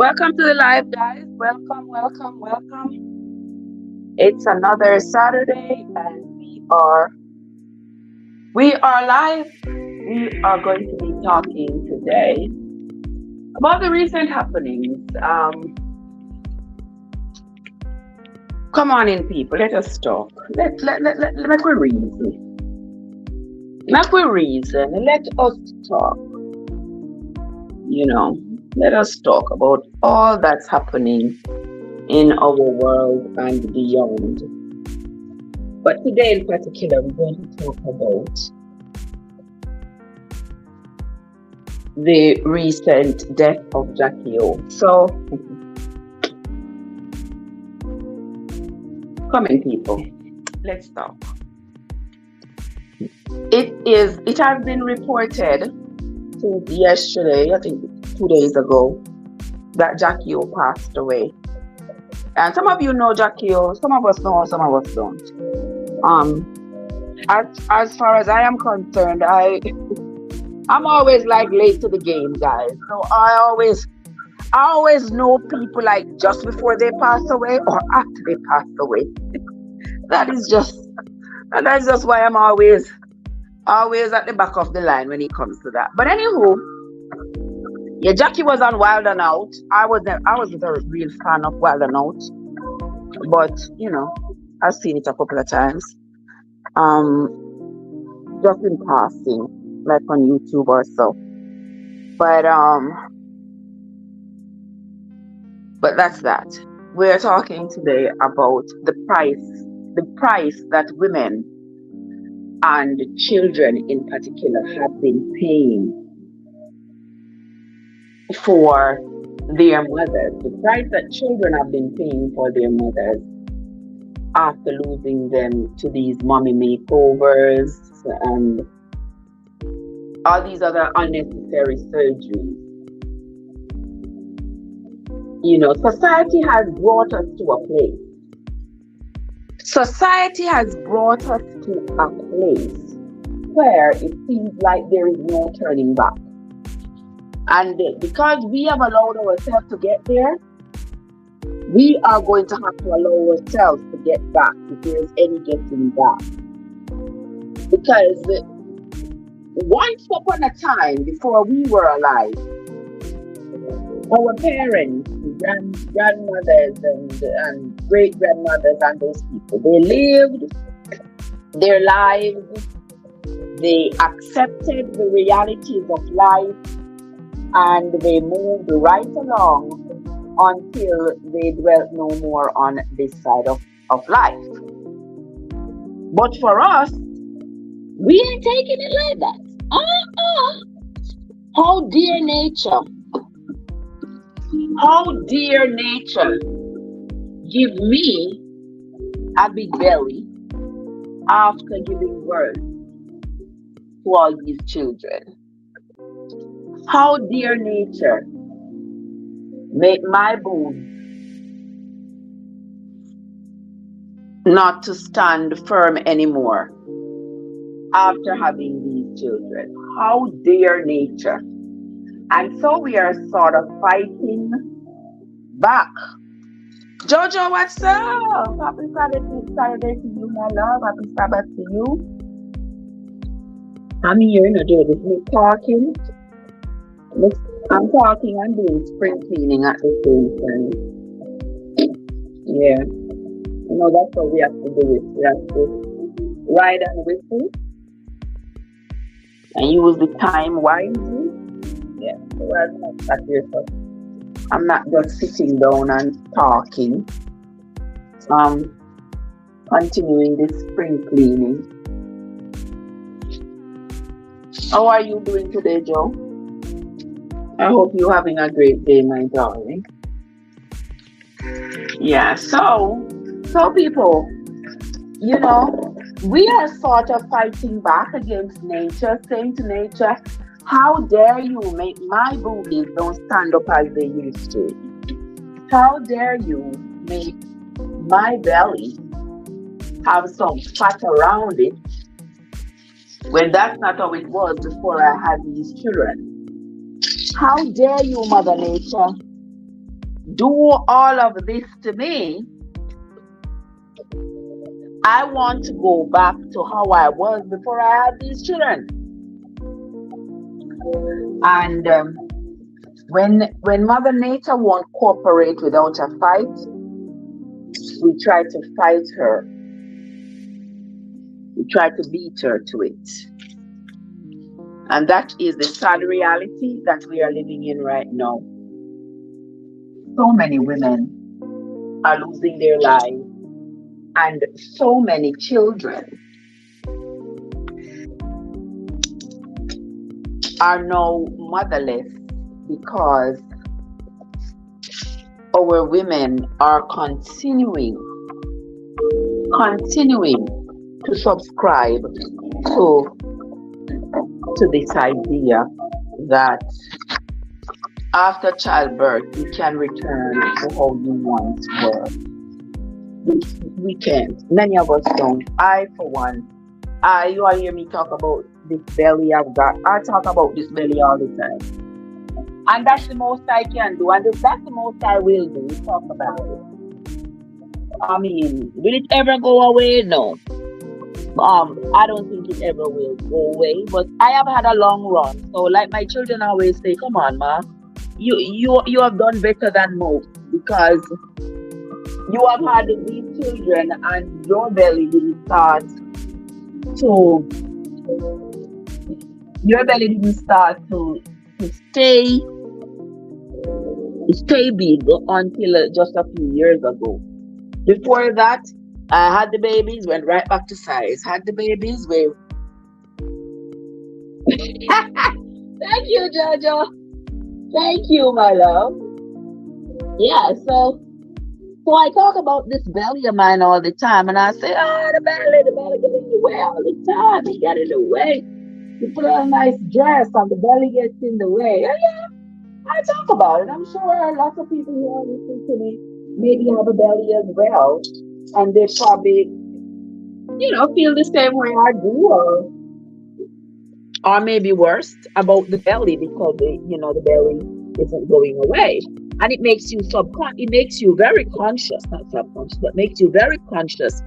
Welcome to the live, guys. Welcome, welcome, welcome. It's another Saturday, and we are live. We are going to be talking today about the recent happenings. Come on in, people. Let us talk. Let we reason. Let we reason. Let us talk. Let us talk about all that's happening in our world and beyond. But today in particular, we're going to talk about the recent death of Jacky OH. So, come in, people. Let's talk. It has been reported since yesterday, I think 2 days ago, that Jacky OH passed away. And some of you know Jacky OH, some of us know, some of us don't. As far as I am concerned, I'm always like late to the game, guys. So I always know people like just before they pass away or after they pass away. That's just why I'm always at the back of the line when it comes to that. But anywho, yeah, Jacky was on Wild and Out. I wasn't a real fan of Wild and Out, but I've seen it a couple of times. Just in passing, like on YouTube or so. But that's that. We're talking today about the price that women and children in particular have been paying for their mothers. The price that children have been paying for their mothers after losing them to these mommy makeovers and all these other unnecessary surgeries. Society has brought us to a place. Society has brought us to a place where it seems like there is no turning back. And because we have allowed ourselves to get there, we are going to have to allow ourselves to get back if there is any getting back. Because once upon a time, before we were alive, our parents, grandmothers and great-grandmothers and those people, they lived their lives, they accepted the realities of life, and they moved right along until they dwelt no more on this side of life. But for us, we ain't taking it like that. How dear nature give me a big belly after giving birth to all these children. How dear nature make my bones not to stand firm anymore after having these children. How dear nature. And so we are sort of fighting back. Jojo, what's up? Happy Saturday to you, my love. Happy Sabbath to you. I'm here, Jojo. Is me talking? I'm talking and doing spring cleaning at the same time. Yeah. That's what we have to do it. We have to ride and whistle and use the time wisely. Yeah. So I'm not sat here, so I'm not just sitting down and talking. Continuing this spring cleaning. How are you doing today, Joe? I hope you're having a great day, my darling. Yeah, so people, we are sort of fighting back against nature, saying to nature, how dare you make my boobies don't stand up as they used to? How dare you make my belly have some fat around it when that's not how it was before I had these children? How dare you, Mother Nature, do all of this to me, I want to go back to how I was before I had these children. And when Mother Nature won't cooperate without a fight, we try to fight her. We try to beat her to it. And that is the sad reality that we are living in right now. So many women are losing their lives, and so many children are now motherless because our women are continuing to subscribe to this idea that after childbirth you can return to how you once were. We can't. Many of us don't. I, for one, you all hear me talk about this belly I've got. I talk about this belly all the time. And that's the most I can do. And that's the most I will do. Talk about it. I mean, will it ever go away? No. I don't think it ever will go away. But I have had a long run. So like my children always say, come on, ma. You have done better than most, because you have had these children and your belly didn't start to stay big until just a few years ago. Before that, I had the babies, went right back to size. Had the babies, went. Thank you, Jojo. Thank you, my love. Yeah, so I talk about this belly of mine all the time, and I say, oh, the belly gets in the way all the time. It get in the way. You put on a nice dress, and the belly gets in the way. Yeah, I talk about it. I'm sure lots of people who are listening to me maybe have a belly as well, and they probably, feel the same way I do, or maybe worse about the belly, because the belly isn't going away. And it makes you very conscious, not subconscious, but makes you very conscious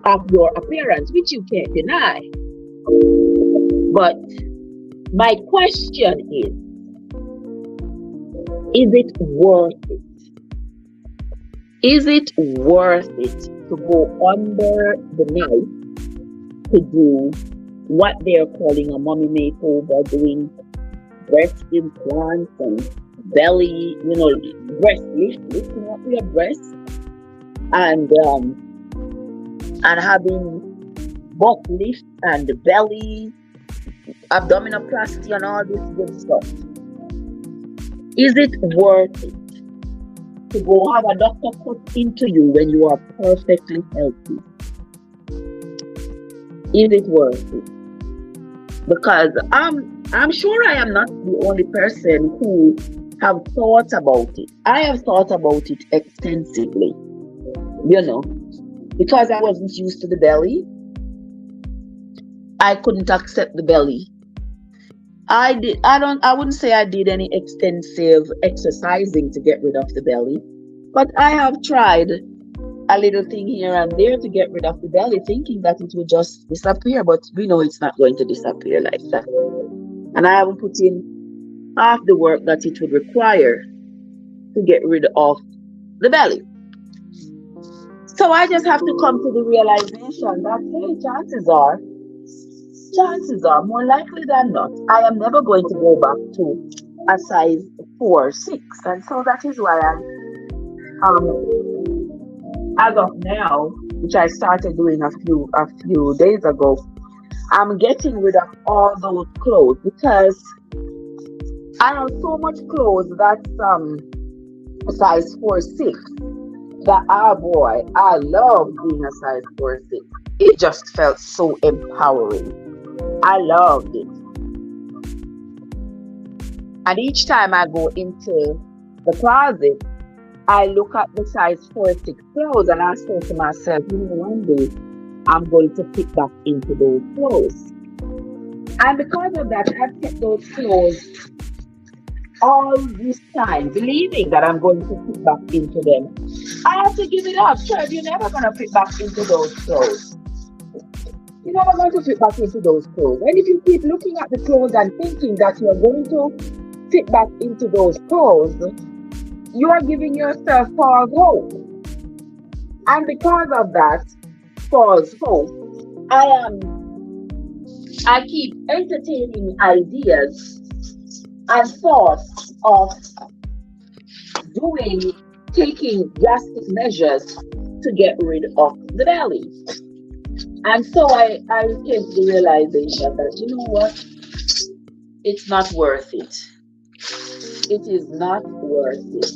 of your appearance, which you can't deny. But my question is it worth it? Is it worth it to go under the knife to do what they're calling a mommy makeover, doing breast implants and belly, breast lifting up your breasts, and having butt lift and belly abdominoplasty and all this good stuff? Is it worth it to go have a doctor put into you when you are perfectly healthy? Is it worth it? Because I'm sure I am not the only person who have thought about it. I have thought about it extensively, because I wasn't used to the belly. I couldn't accept the belly. I wouldn't say I did any extensive exercising to get rid of the belly, but I have tried a little thing here and there to get rid of the belly, thinking that it would just disappear, but we know it's not going to disappear like that. And I haven't put in half the work that it would require to get rid of the belly. So I just have to come to the realization that, hey, chances are more likely than not, I am never going to go back to a size 4-6. And so that is why as of now, which I started doing a few days ago, I'm getting rid of all those clothes, because I have so much clothes that's size 4-6 that, boy, I love being a size 4-6. It just felt so empowering. I loved it. And each time I go into the closet, I look at the size 4-6 clothes and I say to myself, one day I'm going to fit back into those clothes. And because of that, I've kept those clothes all this time, believing that I'm going to fit back into them, I have to give it up. Sure, you're never going to fit back into those clothes. You're never going to fit back into those clothes. And if you keep looking at the clothes and thinking that you're going to fit back into those clothes, you are giving yourself false hope. And because of that false hope, I keep entertaining ideas and thoughts of taking drastic measures to get rid of the belly. And so I came to the realization that, you know what? It's not worth it. It is not worth it.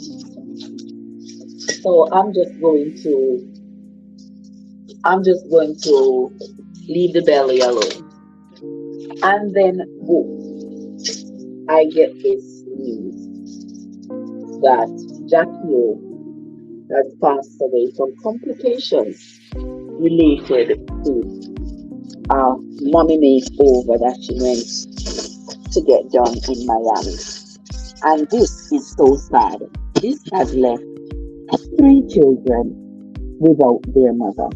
So I'm just going to leave the belly alone. And then I get this news that Jacky OH has passed away from complications related to a mommy makeover that she went to get done in Miami. And this is so sad. This has left 3 children without their mother.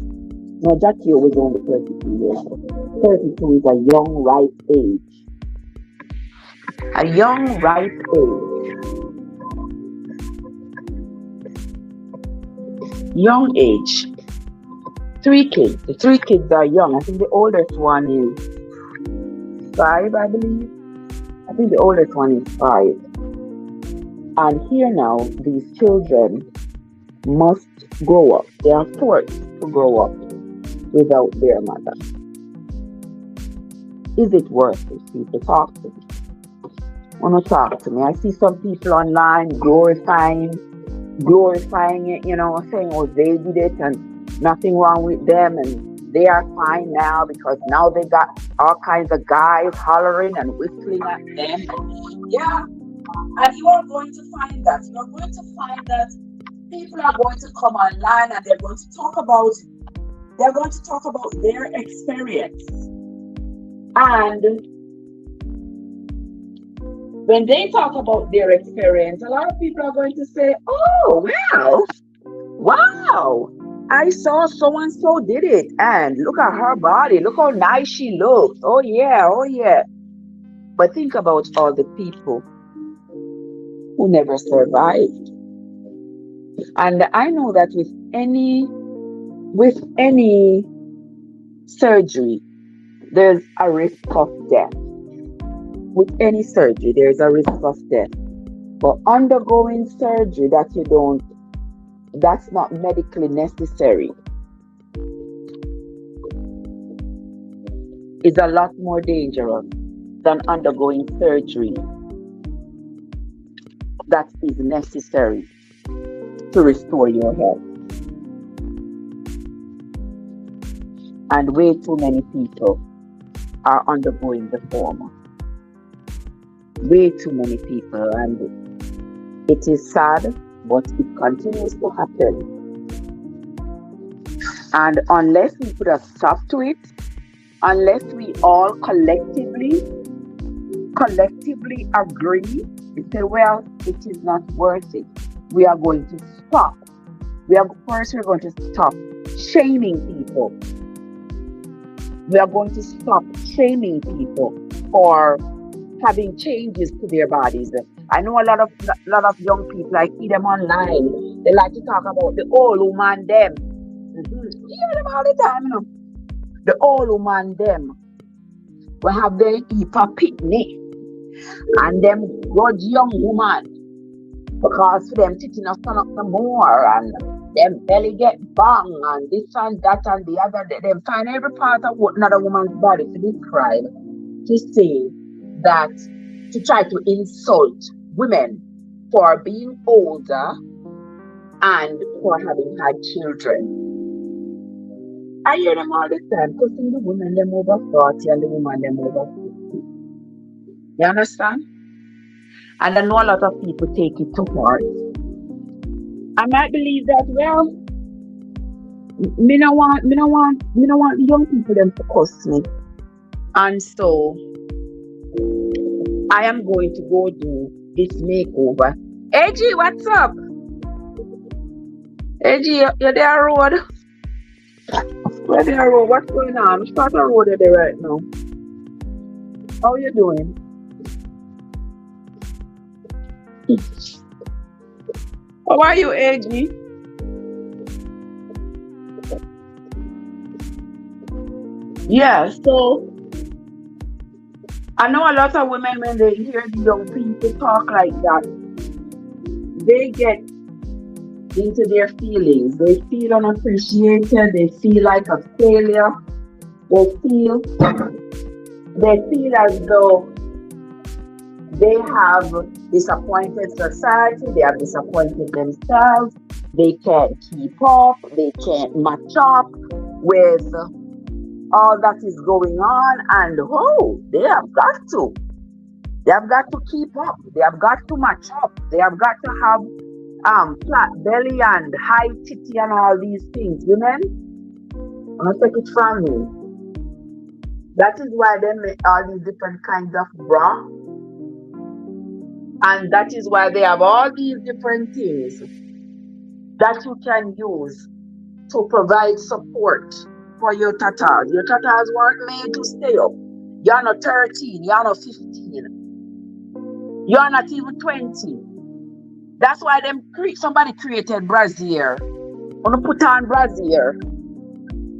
Now, Jacky OH was only 32 years old. 32 is a young, ripe age. A young, ripe age. Young age. 3 kids. The 3 kids are young. I think the oldest one is 5, I believe. I think the oldest one is 5. And here now, these children must grow up. They are forced to grow up without their mother. Is it worth it? People talk to me. Want to talk to me? I see some people online glorifying it, saying, oh, they did it and nothing wrong with them and they are fine now because now they got all kinds of guys hollering and whistling at them. Yeah, and you are going to find that. You're going to find that people are going to come online and they're going to talk about their experience. And when they talk about their experience, a lot of people are going to say, oh, wow, I saw so-and-so did it. And look at her body. Look how nice she looks. Oh, yeah. But think about all the people who never survived. And I know that with any surgery, there's a risk of death. With any surgery, there's a risk of death. But undergoing surgery that's not medically necessary, is a lot more dangerous than undergoing surgery that is necessary to restore your health. And way too many people are undergoing the former. Way too many people, and it is sad, but it continues to happen. And unless we put a stop to it, unless we all collectively agree and say, well, it is not worth it, we are going to stop. We're going to stop shaming people. We are going to stop shaming people for having changes to their bodies. I know a lot of young people, I see them online, they like to talk about the old woman them. You hear them all the time, The old woman them will have their heap of picnic and them good young woman because for them titty not stand up no more and them belly get bang and this and that and the other. Them find every part of another woman's body to describe, to say that, to try to insult women for being older and for having had children. I hear them all the time, cussing the women them over 40 and the woman them over 50. You understand? And I know a lot of people take it to heart. I might believe that, well, me no want the young people them to cuss me. And so I am going to go do this makeover. AG, what's up? AG, you're there road? Where there road? What's going on? Which part of the road are they right now? How you doing? How are you, AG? Yeah, so I know a lot of women when they hear the young people talk like that, they get into their feelings. They feel unappreciated, they feel like a failure, they feel as though they have disappointed society, they have disappointed themselves, they can't keep up, they can't match up with all that is going on, and they have got to. They have got to keep up. They have got to match up. They have got to have flat belly and high titty and all these things. Women, I'm gonna take it from me. That is why they make all these different kinds of bra, and that is why they have all these different things that you can use to provide support for your tatas. Your tatas weren't made to stay up. You're not 13, you're not 15, you're not even 20. That's why somebody created brassiere. When you put on brassiere,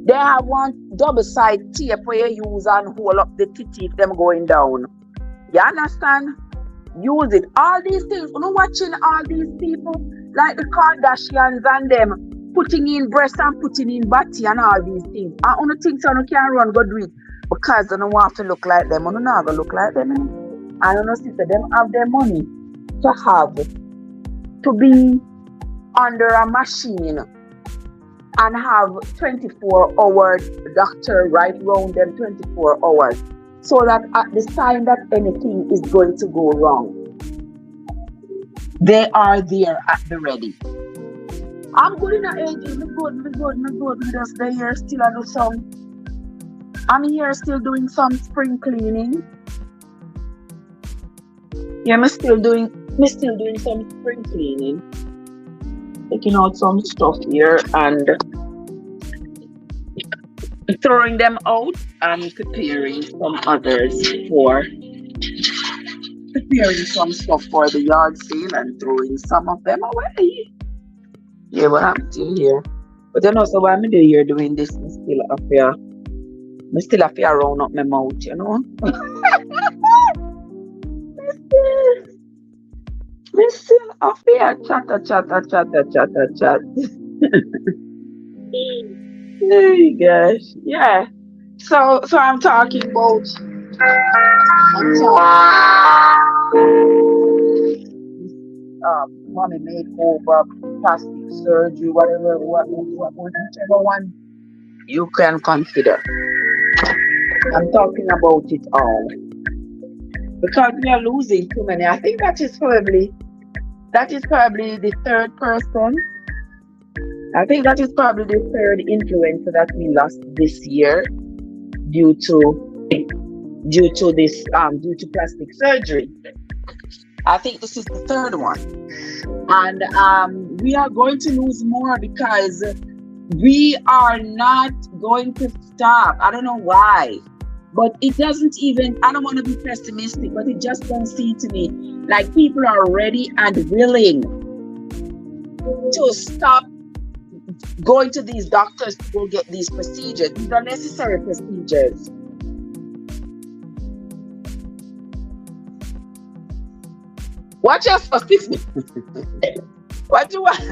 they have one double side tape where you use and hold up the titty if them going down. You understand? Use it. All these things. When you're watching all these people, like the Kardashians and them, putting in breast and putting in body and all these things. I only think so you can run, go do it. Because I don't want to look like them. I don't know to look like them. I don't know if them have their money to be under a machine and have 24-hour doctor right around them 24 hours. So that at the time that anything is going to go wrong, they are there at the ready. I'm good in the age, me good. Me just stay here still I do some. I'm here still doing some spring cleaning. Yeah, me still doing some spring cleaning. Taking out some stuff here and throwing them out and preparing some stuff for the yard sale and throwing some of them away. Yeah, but I'm still here. But you know, so why me do here doing this? Me still have to round up my mouth, you know. Me still have to chat. Hey gosh, yeah. So I'm talking about mommy makeover, plastic surgery, whichever one you can consider. I'm talking about it all because we are losing too many. I think that is probably the third person. I think that is probably the third influencer that we lost this year due to plastic surgery. I think this is the third one. And we are going to lose more because we are not going to stop. I don't know why. But it doesn't even, I don't want to be pessimistic, but it just don't seem to me like people are ready and willing to stop going to these doctors to go get these procedures. These are necessary procedures. Watch us for 6 months. What you want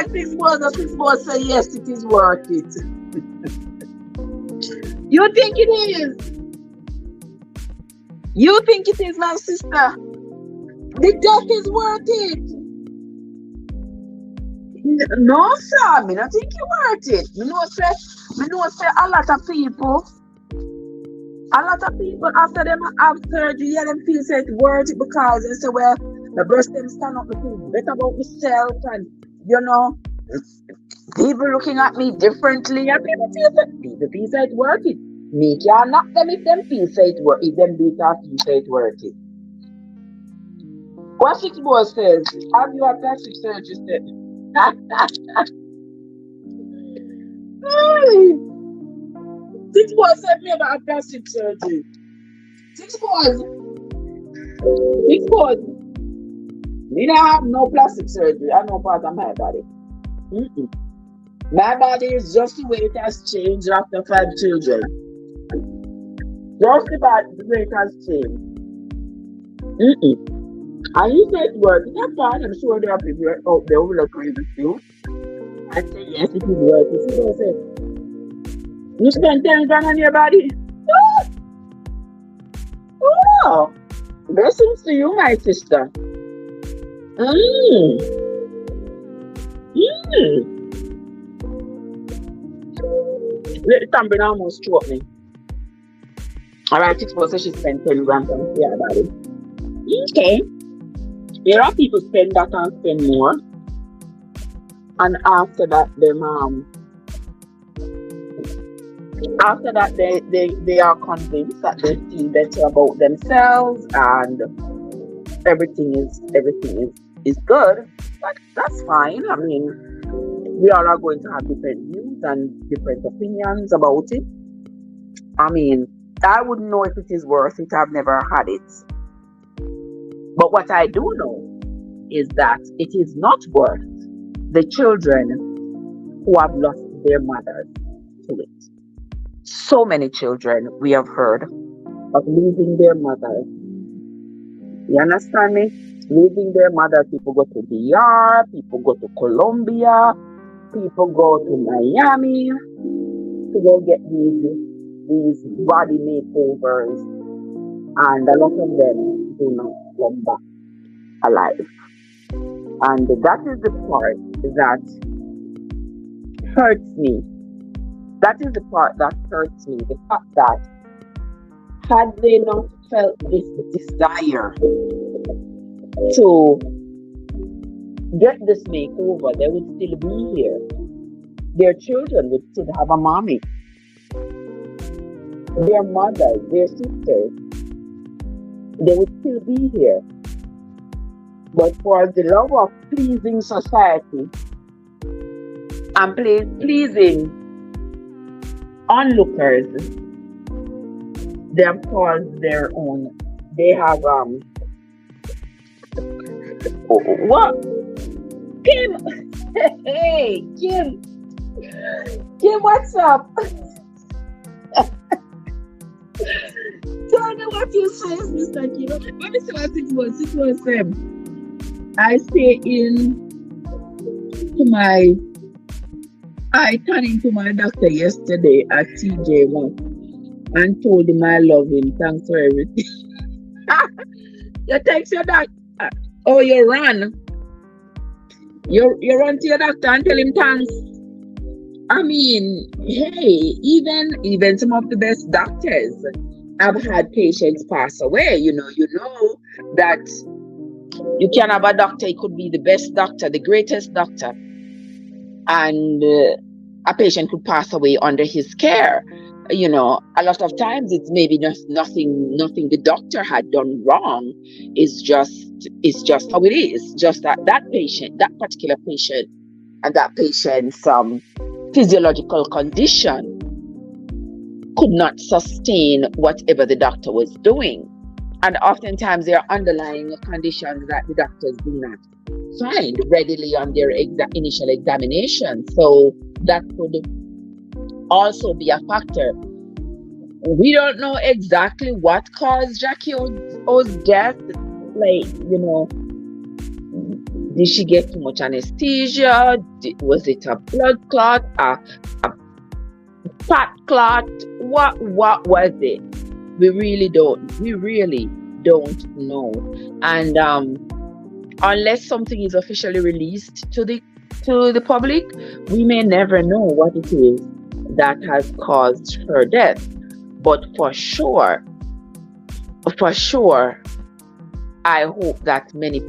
6 months or 6 months say yes, it is worth it. You think it is? You think it is, my sister? The death is worth it. No, sir. I don't think it's worth it. I know say a lot of people after them have surgery, yeah, them feel say it's worth it because they say, well, the breast them stand up, I feel better about myself, and you know, people looking at me differently, and people feel say it's worth it. Me can't knock them if them feel say it's worth it. If them do not feel say it's worth it. What six boy says? Have you had plastic surgery? Hey, six boys said me about plastic surgery. Six boys, six boys. Me not have no plastic surgery. I know part of my body. Mm-mm. My body is just the way it has changed after 5 children. Just the way it has changed. Mm-mm. And you said it works. That's fine. I'm sure there are people out there who will agree with you. I say yes, it is working. See what I say? You spend 10 grand on your body. Oh, blessings to you, my sister. Mm. Mm. Little Tambrin almost choked me. Alright, 6 says she spent 10 grand on her body. Okay. There are people spend that and spend more. And after that, they are convinced that they feel better about themselves and everything is good. That's fine. I mean, we all are going to have different views and different opinions about it. I mean, I wouldn't know if it is worth it. I've never had it. But what I do know is that it is not worth the children who have lost their mothers to it. So many children we have heard of losing their mothers. You understand me? Losing their mothers. People go to DR, people go to Colombia, people go to Miami to go get these body makeovers, and a lot of them do not come back alive. And that is the part that hurts me. That is the part that hurts me. The fact that had they not felt this desire to get this makeover, they would still be here. Their children would still have a mommy. Their mothers, their sisters, they would still be here. But for the love of pleasing society and pleasing onlookers, they have caused their own. They have what? Kim, hey Kim, what's up? Tell me what you say, Mr. Kim. Let me see what it was. I stay I turned into my doctor yesterday at TJ1 and told him I love him. Thanks for everything. You text your doctor. Oh, you run. You run to your doctor and tell him thanks. I mean, hey, even some of the best doctors have had patients pass away. You know that you can have a doctor, it could be the best doctor, the greatest doctor, and a patient could pass away under his care. A lot of times it's maybe nothing the doctor had done wrong. It's just how it is. Just that particular patient, and that patient's physiological condition could not sustain whatever the doctor was doing. And oftentimes there are underlying conditions that the doctors do not find readily on their initial examination. So that could also be a factor. We don't know exactly what caused Jacky OH's death. Did she get too much anesthesia? Was it a blood clot? A fat clot? What was it? We really don't know. And unless something is officially released to the public, we may never know what it is that has caused her death. But for sure, I hope that many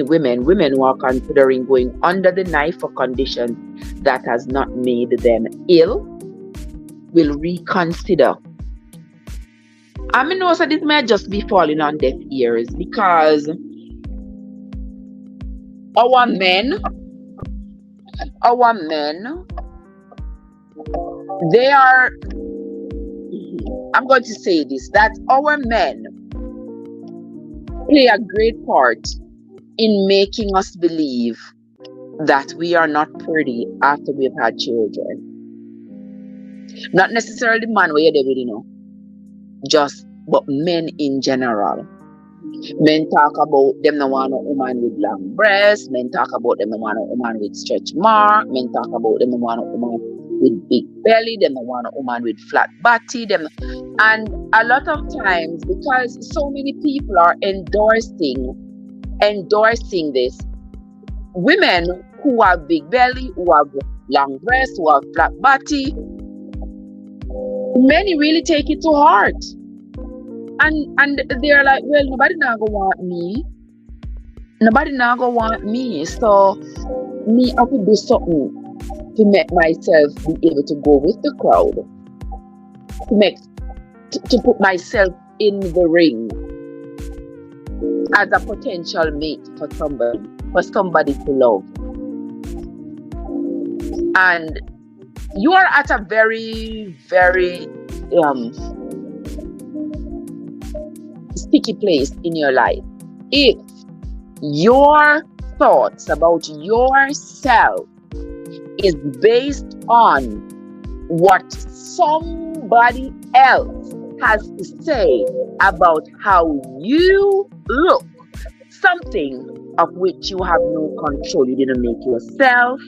women who are considering going under the knife for conditions that has not made them ill will reconsider. I mean, also this may just be falling on deaf ears, because Our men, our men, they are, I'm going to say this, that our men play a great part in making us believe that we are not pretty after we've had children. Not necessarily the man where you're there with, just, but men in general. Men talk about them no want a woman with long breasts. Men talk about them no want a woman with stretch mark. Men talk about them no want a woman with big belly. Them no want a woman with flat body. And a lot of times, because so many people are endorsing this, women who have big belly, who have long breasts, who have flat body, many really take it to heart. And they're like, well, nobody now gonna want me. Nobody now gonna want me. So me I could do something to make myself be able to go with the crowd. To put myself in the ring as a potential mate for somebody to love. And you are at a very, very sticky place in your life if your thoughts about yourself is based on what somebody else has to say about how you look, something of which you have no control. You didn't make yourself.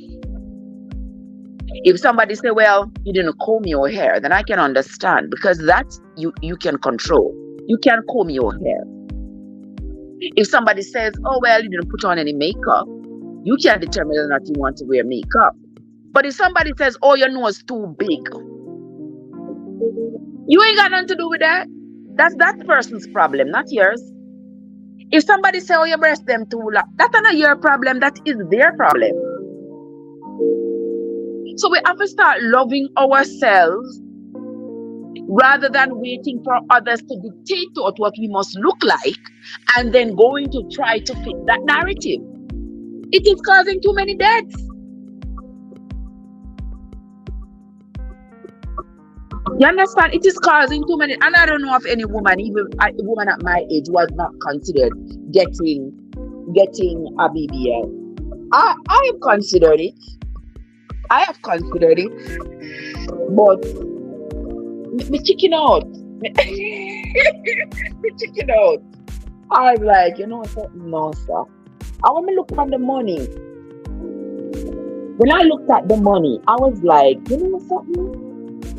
If somebody say, well, you didn't comb your hair, then I can understand, because that you can control. You can comb your hair. If somebody says, oh, well, you didn't put on any makeup, you can determine whether or not you want to wear makeup. But if somebody says, oh, your nose too big, you ain't got nothing to do with that. That's that person's problem, not yours. If somebody says, oh, your breast them too long, that's not your problem, that is their problem. So we have to start loving ourselves rather than waiting for others to dictate to us what we must look like and then going to try to fit that narrative. It is causing too many deaths. You understand? It is causing too many. And I don't know of any woman, even a woman at my age, who has not considered getting a BBL. I have considered it. But me chicken out. Me chicken out. I'm like, you know something, no, sir. And when I look at the money, when I looked at the money, I was like, you know something?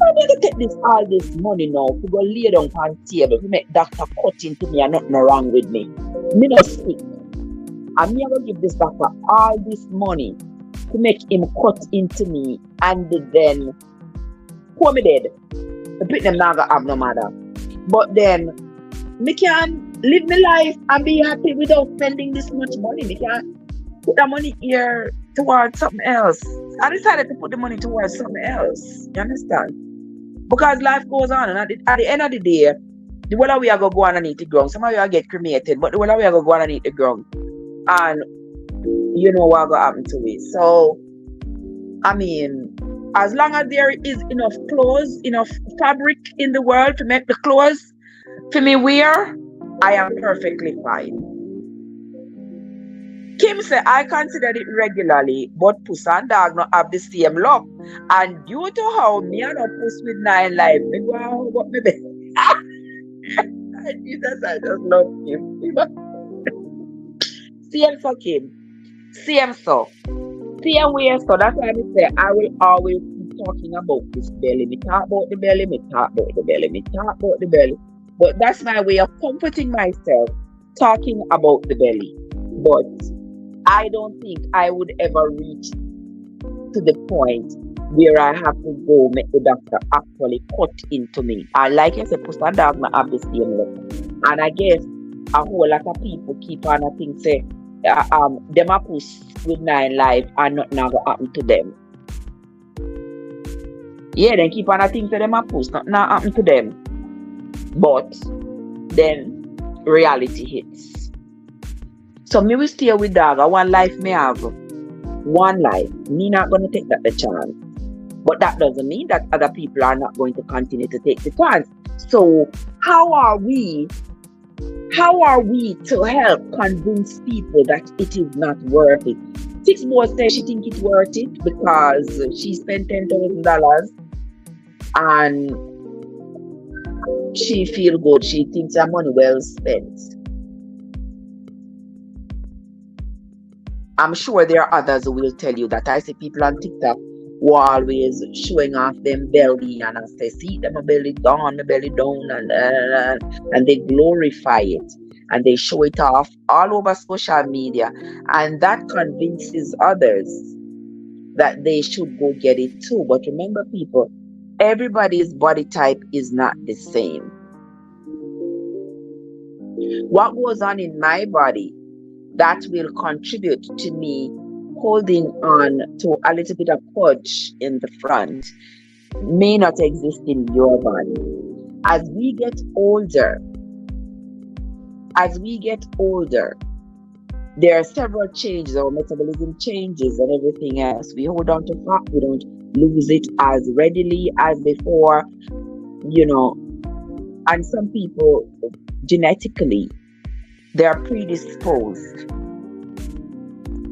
I'm going to take all this money now to go lay down on the table to make doctor cut into me and nothing wrong with me. Me not sick. And me going to give this doctor all this money to make him cut into me and then pour me dead. The put them now have no matter. But then me can live my life and be happy without spending this much money. Me can put the money here towards something else. I decided to put the money towards something else. You understand? Because life goes on, and at the end of the day, the whether we are going to go on and eat the ground. Some of you are get cremated, but the whether we are going to go on and eat the ground. And you know what going to happen to it. So, I mean, as long as there is enough clothes, enough fabric in the world to make the clothes for me wear, I am perfectly fine. Kim said, I consider it regularly, but puss and dog not have the same luck. And due to how me and a puss with 9 lives, me go out what me be. Jesus, I just love Kim. Same for Kim. Same so. Same way, so that's why I say I will always keep talking about this belly. Me talk about the belly, me talk about the belly, me talk about the belly. But that's my way of comforting myself, talking about the belly. But I don't think I would ever reach to the point where I have to go make the doctor actually cut into me. And like I said, puss and dog not have the same look. And I guess a whole lot of people keep on a thing say, them a puss with 9 lives and nothing going to happen to them. Yeah, then keep on a thing say them a puss, nothing happen to them. But then reality hits. So me will stay with dog. I one life me have. One life. Me not gonna take that the chance. But that doesn't mean that other people are not going to continue to take the chance. So how are we to help convince people that it is not worth it? Six boys say she think it's worth it because she spent $10,000 and she feel good. She thinks her money well spent. I'm sure there are others who will tell you that. I see people on TikTok who are always showing off them belly and I say, see them, my belly down, and they glorify it and they show it off all over social media, and that convinces others that they should go get it too. But remember, people, everybody's body type is not the same. What goes on in my body that will contribute to me holding on to a little bit of pudge in the front may not exist in your body. As we get older, there are several changes. Our metabolism changes and everything else. We hold on to fat. We don't lose it as readily as before, and some people genetically, they are predisposed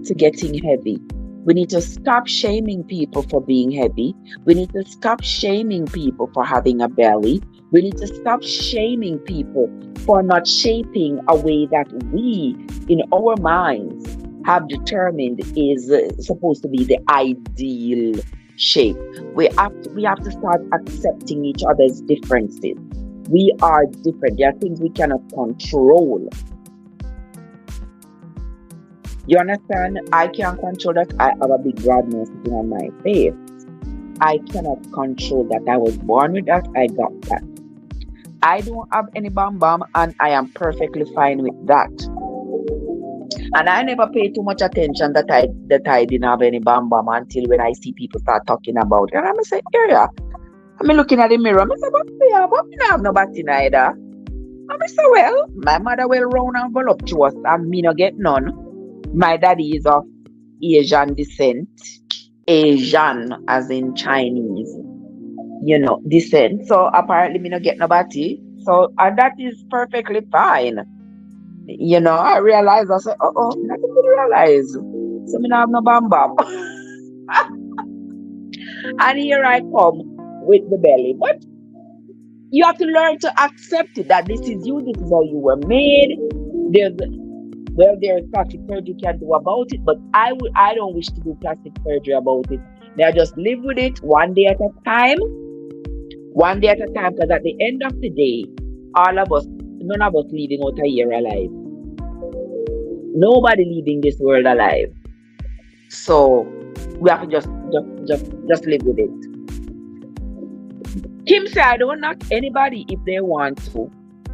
to getting heavy. We need to stop shaming people for being heavy. We need to stop shaming people for having a belly. We need to stop shaming people for not shaping a way that we, in our minds, have determined is supposed to be the ideal shape. We have to start accepting each other's differences. We are different. There are things we cannot control. You understand? I can't control that I have a big broadness sitting on my face. I cannot control that. I was born with that. I got that. I don't have any bam and I am perfectly fine with that. And I never pay too much attention that I didn't have any bam until when I see people start talking about it. And I'm saying, yeah. I'm looking at the mirror. I'm saying, but me have no batty neither. I'm saying, well, my mother will round and voluptuous and me no get none. My daddy is of Asian descent. Asian as in Chinese, descent. So apparently me no get no body. So and that is perfectly fine. I realize, I say, I didn't realize. So me no have no bam. And here I come with the belly. But you have to learn to accept it, that this is you, this is how you were made. There's plastic surgery you can do about it, but I don't wish to do plastic surgery about it. Now just live with it one day at a time, because at the end of the day, all of us, none of us leaving out a year alive. Nobody leaving this world alive. So we have to just live with it. Kim said, I don't knock anybody if they want to.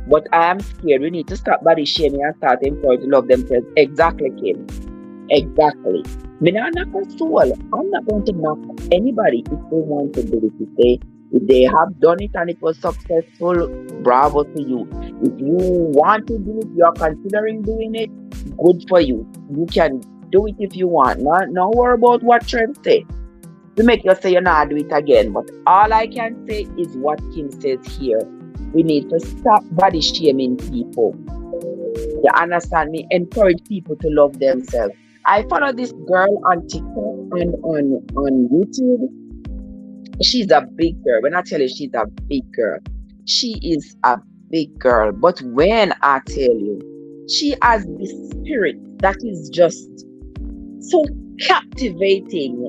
But I am scared. We need to stop body shaming and start encouraging to love themselves. Exactly, Kim. Exactly. Me not knock a soul. I'm not going to knock anybody if they want to do it. If they have done it and it was successful, bravo to you. If you want to do it, you're considering doing it, good for you. You can do it if you want. Not worry about what trends say. To make you say you're not do it again. But all I can say is what Kim says here. We need to stop body shaming people. You understand me? Encourage people to love themselves. I follow this girl on TikTok and on YouTube. She's a big girl. When I tell you she's a big girl, she is a big girl. But when I tell you, she has this spirit that is just so captivating.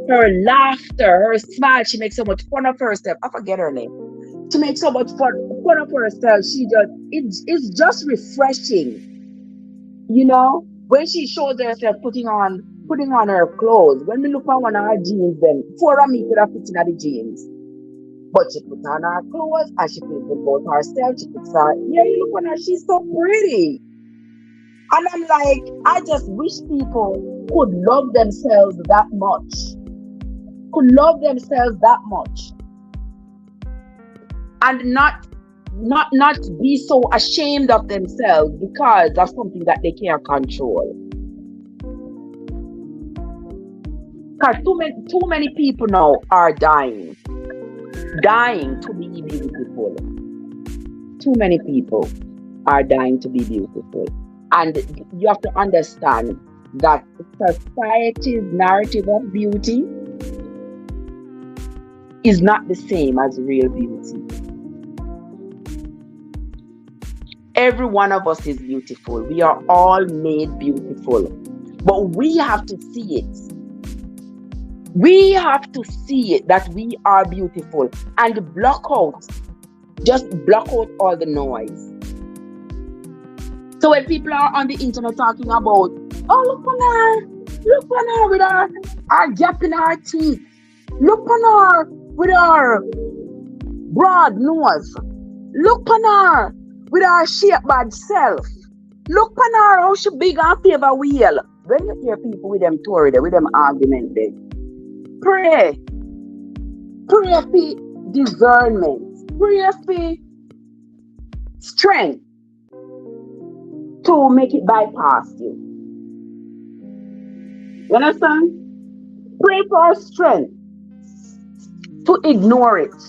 Her laughter, her smile, she makes so much fun of herself. I forget her name. To make so much fun of herself, it's just refreshing. When she shows herself putting on her clothes. When we look at one of her jeans, then 4 of me could have fit in the jeans. But she put on her clothes and she feels good about herself. She puts her, you look on her, she's so pretty. And I'm like, I just wish people could love themselves that much. And not not be so ashamed of themselves because of something that they can't control. Because too many people now are dying to be beautiful. Too many people are dying to be beautiful. And you have to understand that society's narrative of beauty is not the same as real beauty. Every one of us is beautiful. We are all made beautiful. But we have to see it. We have to see it that we are beautiful and just block out all the noise. So when people are on the internet talking about, oh, look on her with our gap in our teeth. Look on her with our broad nose. Look on her with our shape bad self. Look on her how she big and favor wheel. When you hear people with them story there, with them argument there, pray for discernment, pray for strength to make it bypass you. You understand? Pray for strength to ignore it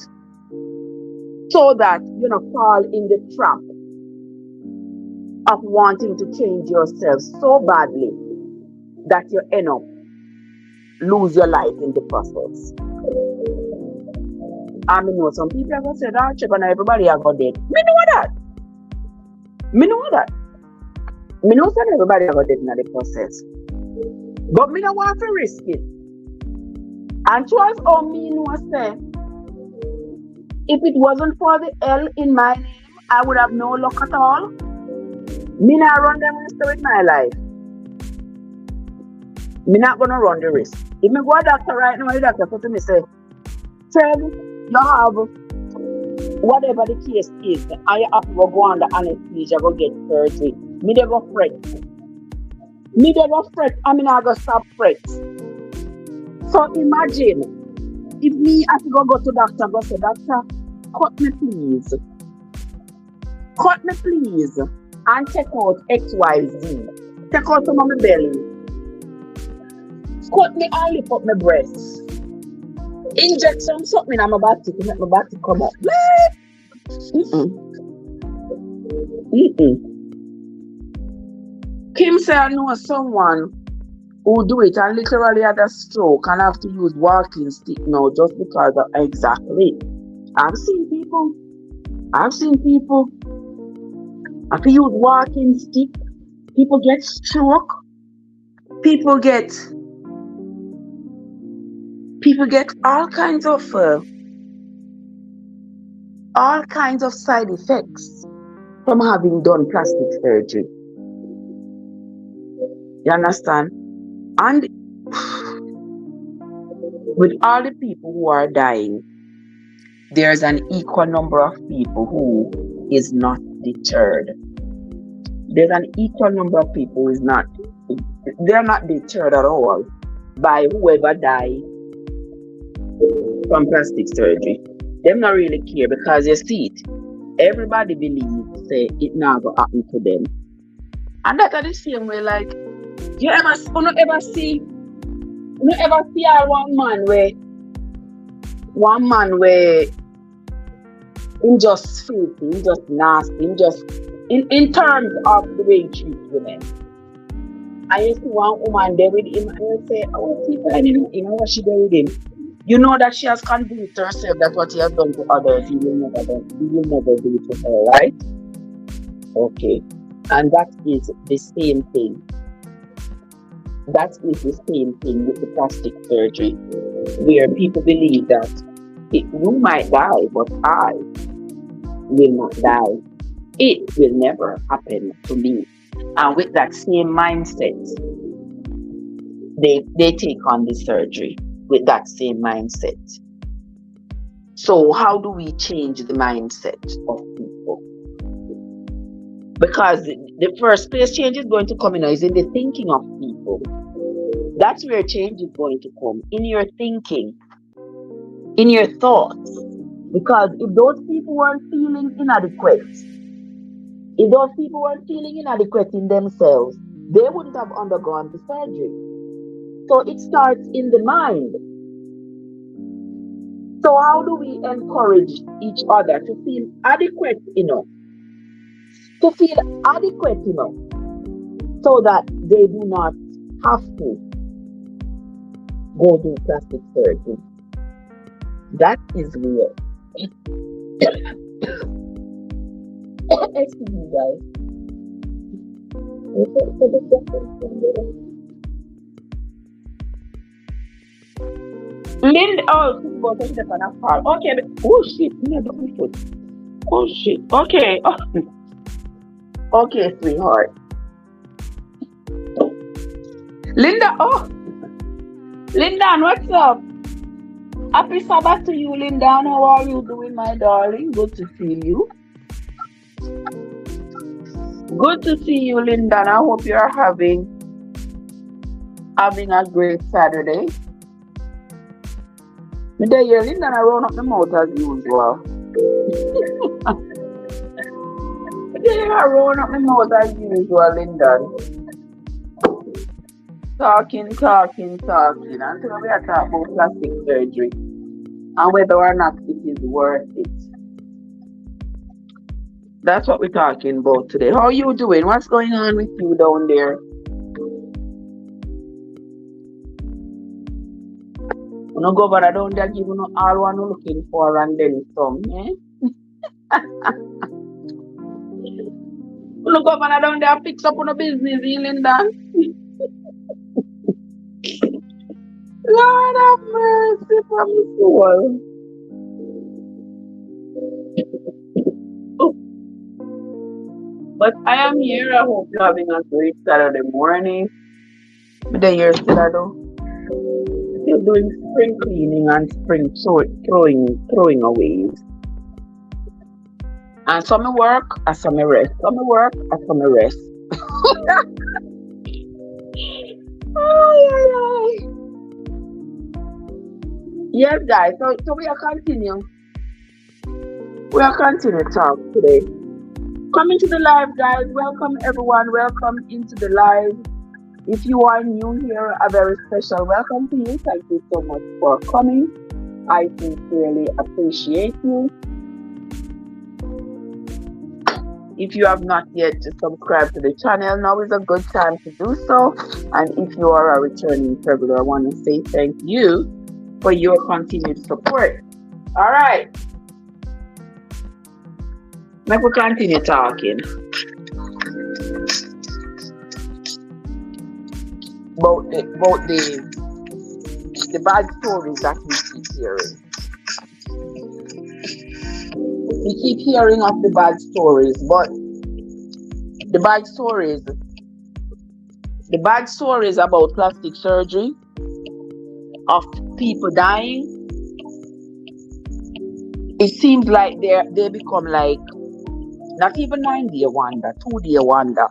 so that you don't fall in the trap of wanting to change yourself so badly that you end up lose your life in the process. I know some people are going to say that check on everybody are going dead. Me know that. Me know that everybody are going dead in the process. But me don't want to risk it. And towards all me know say, if it wasn't for the L in my name, I would have no luck at all. Me not run the risk with my life. Me not gonna run the risk. If me go to doctor right now, the doctor said to me say, Fred, you have whatever the case is, and you have to go under anesthesia, go get surgery. Me they go fret. I mean I go stop fret. So imagine if me have to go to doctor, go say, doctor, cut me please, and take out XYZ. Take out some of my belly. Cut me and lift up my breasts. Inject something in my body to make my body come up. Kim said I know someone who do it and literally had a stroke and have to use walking stick now just because of exactly. I've seen people have to use walking stick. People get stroke. People get all kinds of side effects from having done plastic surgery. You understand? And with all the people who are dying, there's an equal number of people who is not deterred. There's an equal number of people who they're not deterred at all by whoever died from plastic surgery. Them not really care because you see it. Everybody believes say it not gonna happen to them. And that are the same way like you ever see one man where him just filthy, him just nasty, him just in terms of the way he treats women. And you see one woman there with him and you say, oh, you know what she did with him. You know that she has convinced herself that what he has done to others, he will never do it to her, right? Okay. And that is the same thing. That is the same thing with the plastic surgery, where people believe that you might die, but I will not die. It will never happen to me. And with that same mindset, they take on the surgery with that same mindset. So how do we change the mindset of people? Because the first place change is going to come in is in the thinking of people. That's where change is going to come, in your thinking, in your thoughts. Because if those people weren't feeling inadequate, if those people weren't feeling inadequate in themselves, they wouldn't have undergone the surgery. So it starts in the mind. So how do we encourage each other to feel adequate enough? To feel adequate enough so that they do not have to go do plastic surgery. That is real. Excuse me, guys. Linda, oh, she's about to step on a fall. Okay, oh shit, me don't my foot. Oh shit. Okay. Oh. Okay, sweetheart. Linda, oh, Linda, what's up? Happy Sabbath to you, Linda. How are you doing, my darling? Good to see you. Good to see you, Linda. I hope you are having a great Saturday. Today, you're Linda, I run up the mouth as usual. Today, I run up the mouth as usual, Linda. Talking. And today we are talking about plastic surgery and whether or not it is worth it. That's what we're talking about today. How are you doing? What's going on with you down there? No governor down there give you all one looking for and then some, eh? No governor down there picks up on a business healing done. Lord have mercy from the soul. But I am here. I hope you're having a great Saturday morning. But then you're still doing spring cleaning and spring throwing away. And some work, and some rest. Some work, and some rest. Yes, guys. So we are continue. We are continue talk today. Coming to the live, guys. Welcome everyone. Welcome into the live. If you are new here, a very special welcome to you. Thank you so much for coming. I sincerely appreciate you. If you have not yet subscribed to the channel, now is a good time to do so. And if you are a returning regular, I want to say thank you for your continued support. All right. Let me continue talking about the bad stories that we keep hearing. We keep hearing of the bad stories, but the bad stories about plastic surgery, of people dying, it seems like they become like not even 9-day wonder, 2-day wonder.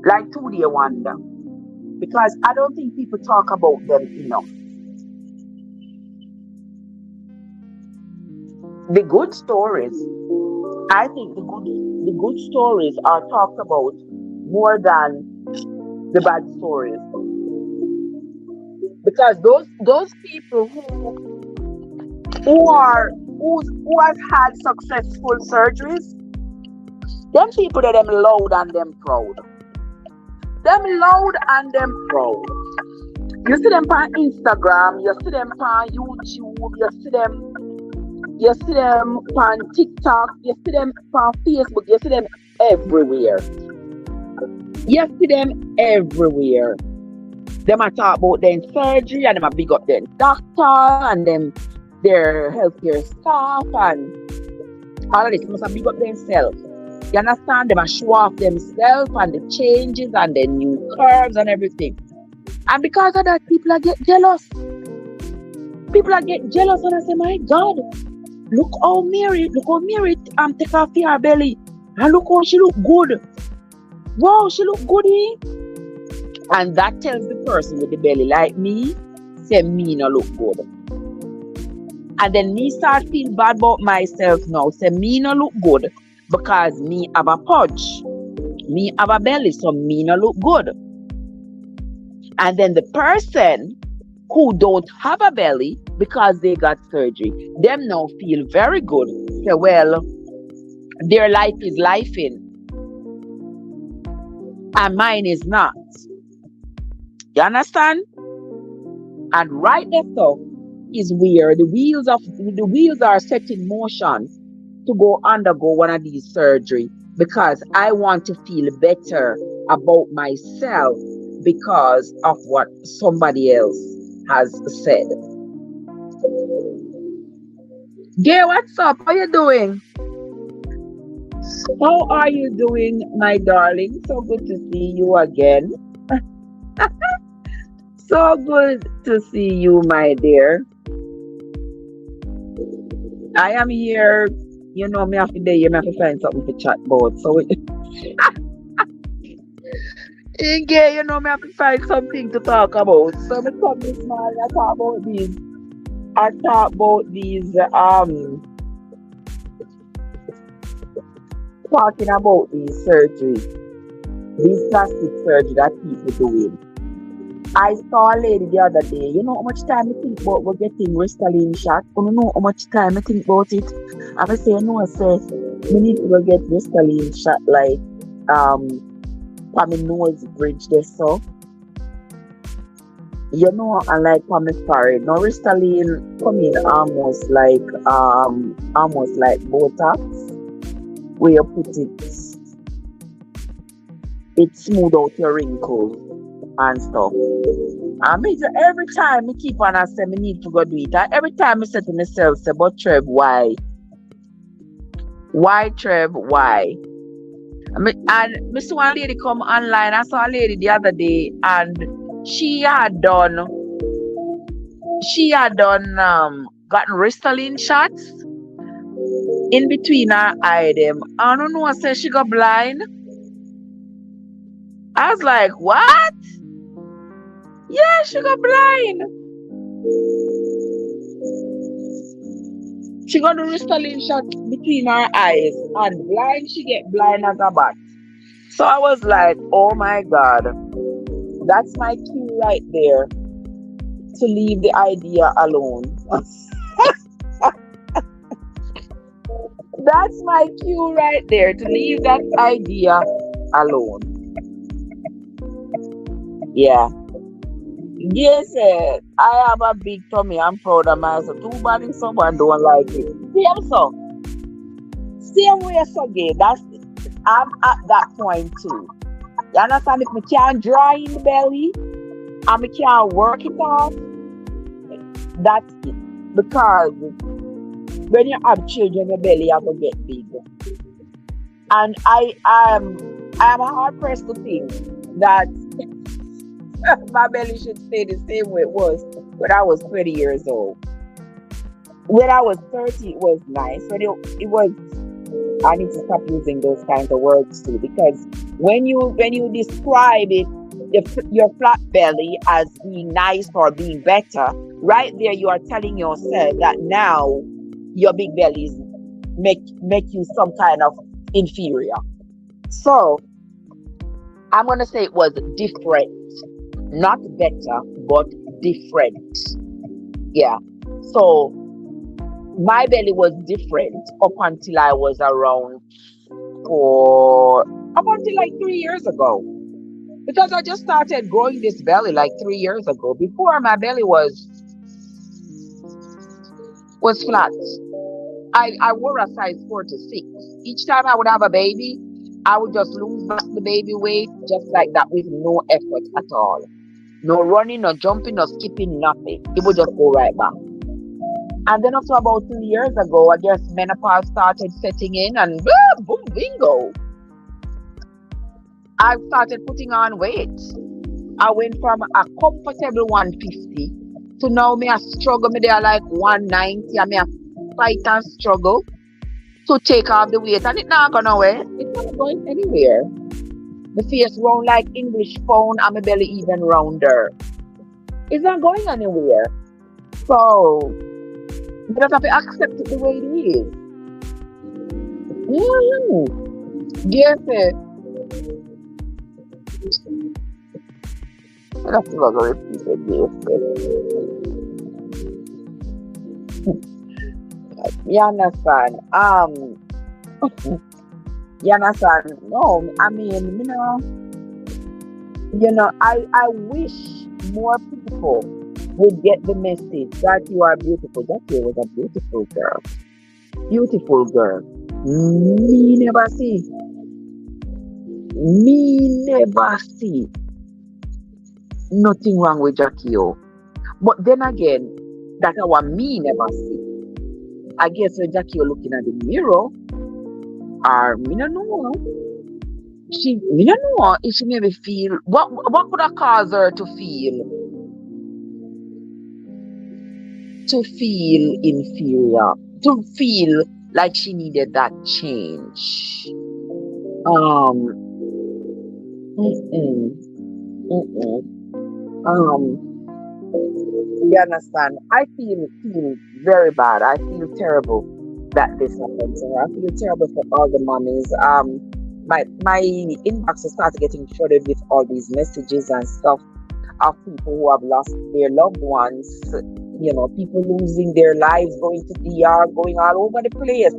Like 2-day wonder. Because I don't think people talk about them enough. The good stories, I think the good stories are talked about more than the bad stories. Because those people who has had successful surgeries, them people that them loud and them proud. Them loud and them proud. You see them on Instagram, you see them on YouTube, you see them on TikTok, you see them on Facebook, you see them everywhere. You see them everywhere. Them a talk about their surgery and them a big up their doctor and them their healthcare staff and all of this. They must have big up themselves. You understand? Them a show off themselves and the changes and the new curves and everything. And because of that, people are get jealous. People are get jealous and I say, my God, look how Mary take off her belly. And look how she look good. Wow, she look good, eh? And that tells the person with the belly like me, say me no look good. And then me start feel bad about myself now. Say me no look good because me have a pudge. Me have a belly, so me no look good. And then the person who don't have a belly because they got surgery, them now feel very good. Say, well, their life is lifing and mine is not. You understand? And right there so is where the wheels are set in motion to go undergo one of these surgery because I want to feel better about myself because of what somebody else has said. Gay, what's up? How you doing? How are you doing, my darling? So good to see you again. So good to see you, my dear. I am here. You know me after day, you have to find something to chat about. So Inge, you know me have to find something to talk about. So me come this morning, I talk about these talking about these surgery, these plastic surgery that people doing. I saw a lady the other day. You know how much time I think about we're getting Restylane shot? You know how much time I think about it? And I say, no, I say, we need to go get Restylane shot like for my nose bridge there, so. You know, and like for my forehead. Now Restylane come in almost like Botox, where you put it smooth out your wrinkles and stuff. And me every time I keep on and say me need to go do it. And every time I say to myself, say, but Trev, why? Why, Trev, why? And me saw one lady come online. I saw a lady the other day and she had done gotten Restylane shots in between her eye them. I don't know, I said she got blind. I was like, what? Yeah, she got blind. She got the Restylane shot between her eyes and blind, she get blind as a bat. So I was like, oh my God, that's my cue right there to leave the idea alone. That's my cue right there to leave that idea alone. Yeah. Yes, I have a big tummy. I'm proud of myself. Too bad if someone don't like it. Same so. Same way so gay. I'm at that point too. You understand? If me can't dry in the belly and me can't work it off, that's it. Because when you have children, your belly have to get big. And I am hard pressed to think that my belly should stay the same way it was when I was 20 years old. When I was 30, it was nice. When it was, I need to stop using those kinds of words too, because when you describe it, your flat belly as being nice or being better, right there you are telling yourself that now your big bellies make you some kind of inferior. So I'm gonna say it was different. Not better, but different. Yeah. So my belly was different up until I was up until like 3 years ago. Because I just started growing this belly like 3 years ago. Before, my belly was flat. I wore a size 4 to 6. Each time I would have a baby, I would just lose back the baby weight just like that with no effort at all. No running, no jumping, no skipping, nothing. It would just go right back. And then after about 2 years ago, I guess menopause started setting in and boom, bingo. I started putting on weight. I went from a comfortable 150 to now me a struggle. Me there like 190 and me a fight and struggle to take off the weight. And it's not going away. It's not going anywhere. My face round like English phone and my belly even rounder. It's not going anywhere. So You don't have to accept it the way it is. Mm-hmm. Yes, that's what I repeat it. Yes, you understand? You understand? No, I mean, I wish more people would get the message that you are beautiful. That you was a beautiful girl. Beautiful girl. Me never see. Me never see nothing wrong with Jacky O. But then again, that's what me never see. I guess when Jacky O looking at the mirror, or me no know. Me no know if she maybe feel what could have caused her to feel inferior, to feel like she needed that change. Um, mm-mm, mm-mm. You understand? I feel very bad. I feel terrible that this happened to her. I feel terrible for all the mummies. My inbox has started getting flooded with all these messages and stuff of people who have lost their loved ones. People losing their lives, going to DR, going all over the place.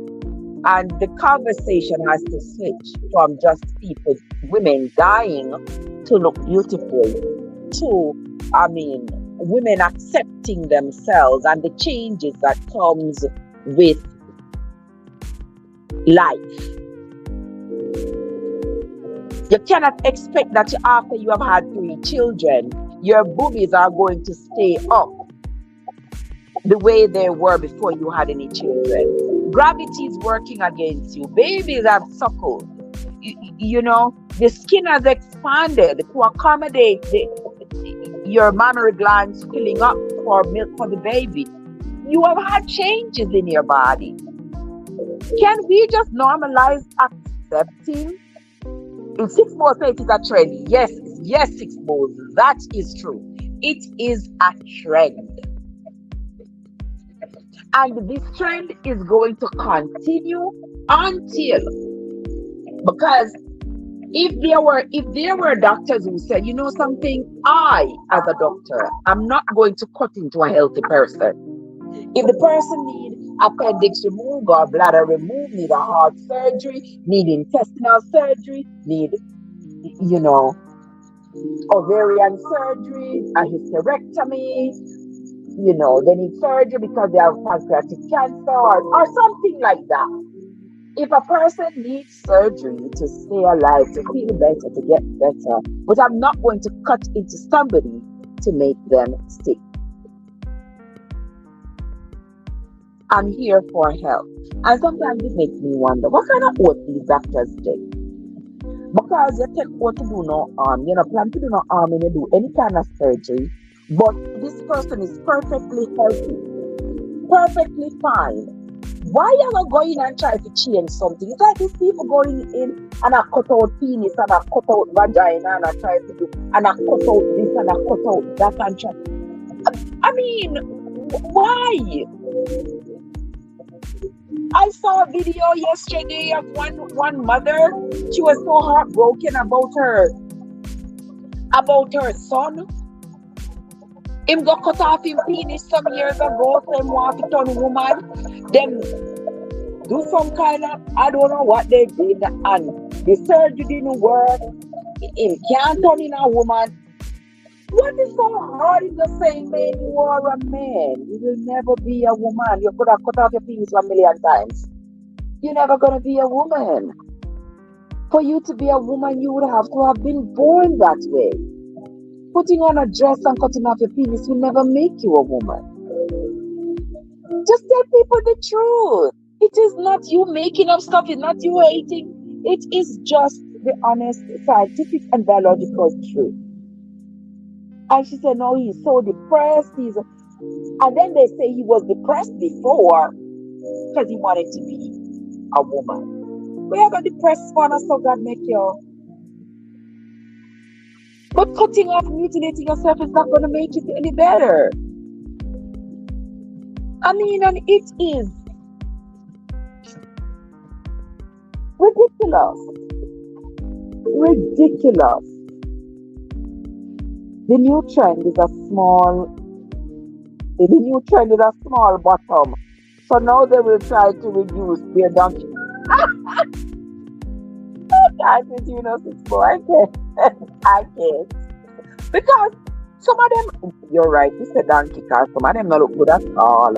And the conversation has to switch from just women dying to look beautiful to, women accepting themselves and the changes that comes with life. You cannot expect that after you have had 3 children, your boobies are going to stay up the way they were before you had any children. Gravity is working against you. Babies have suckled. The skin has expanded to accommodate your mammary glands filling up for milk for the baby. You have had changes in your body. Can we just normalize accepting? If 6 more say it is a trend, yes, 6 more, that is true. It is a trend. And this trend is going to continue until, because if there were doctors who said, something, I, as a doctor, I'm not going to cut into a healthy person. If the person needs appendix removed or bladder removed, need a heart surgery, need intestinal surgery, need, ovarian surgery, a hysterectomy, they need surgery because they have pancreatic cancer or something like that. If a person needs surgery to stay alive, to feel better, to get better, but I'm not going to cut into somebody to make them sick. I'm here for help. And sometimes it makes me wonder, what kind of oath these doctors take? Because you take oath to do no harm, plan to do no harm when you do any kind of surgery, but this person is perfectly healthy, perfectly fine. Why are you going and try to change something? It's like these people going in and I cut out penis and I cut out vagina and I try to do, and I cut out this and I cut out that and try. Why? I saw a video yesterday of one mother. She was so heartbroken about her son. Him got cut off him penis some years ago, so him want to turn woman. Them do some kind of, I don't know what they did, and the surgery didn't work. Him can't turn in a woman. What is so hard in the same way you are a man? You will never be a woman. You could have cut off your penis 1 million times. You're never going to be a woman. For you to be a woman, you would have to have been born that way. Putting on a dress and cutting off your penis will never make you a woman. Just tell people the truth. It is not you making up stuff. It's not you hating. It is just the honest, scientific, and biological truth. And she said, no, he's so depressed. And then they say he was depressed before because he wanted to be a woman. We are going to depress for us, so God make you. But cutting off, mutilating yourself is not going to make it any better. I mean, and it is ridiculous. Ridiculous. The new trend is a small, the new trend is a small bottom. So now they will try to reduce their donkey. I can't, I can't. I can't. Because some of them, you're right, you said donkey car, some of them don't look good at all.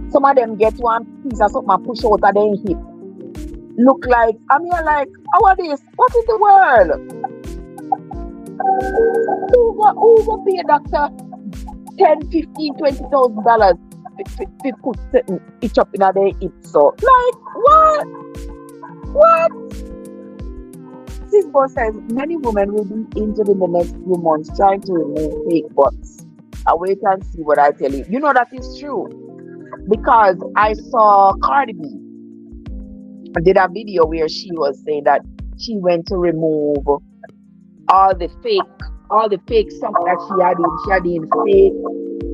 Some of them get one piece of something and push out of their hip. Look like, I mean, like, how are this? What in the world? Who go pay a doctor 10, 15, $20,000 to put certain itch up in their hip? So, like, what? What? This boss says many women will be injured in the next few months trying to remove fake butts. I wait and see what I tell you. You know that is true. Because I saw Cardi B did a video where she was saying that she went to remove all the fake stuff that she had in. She had in fake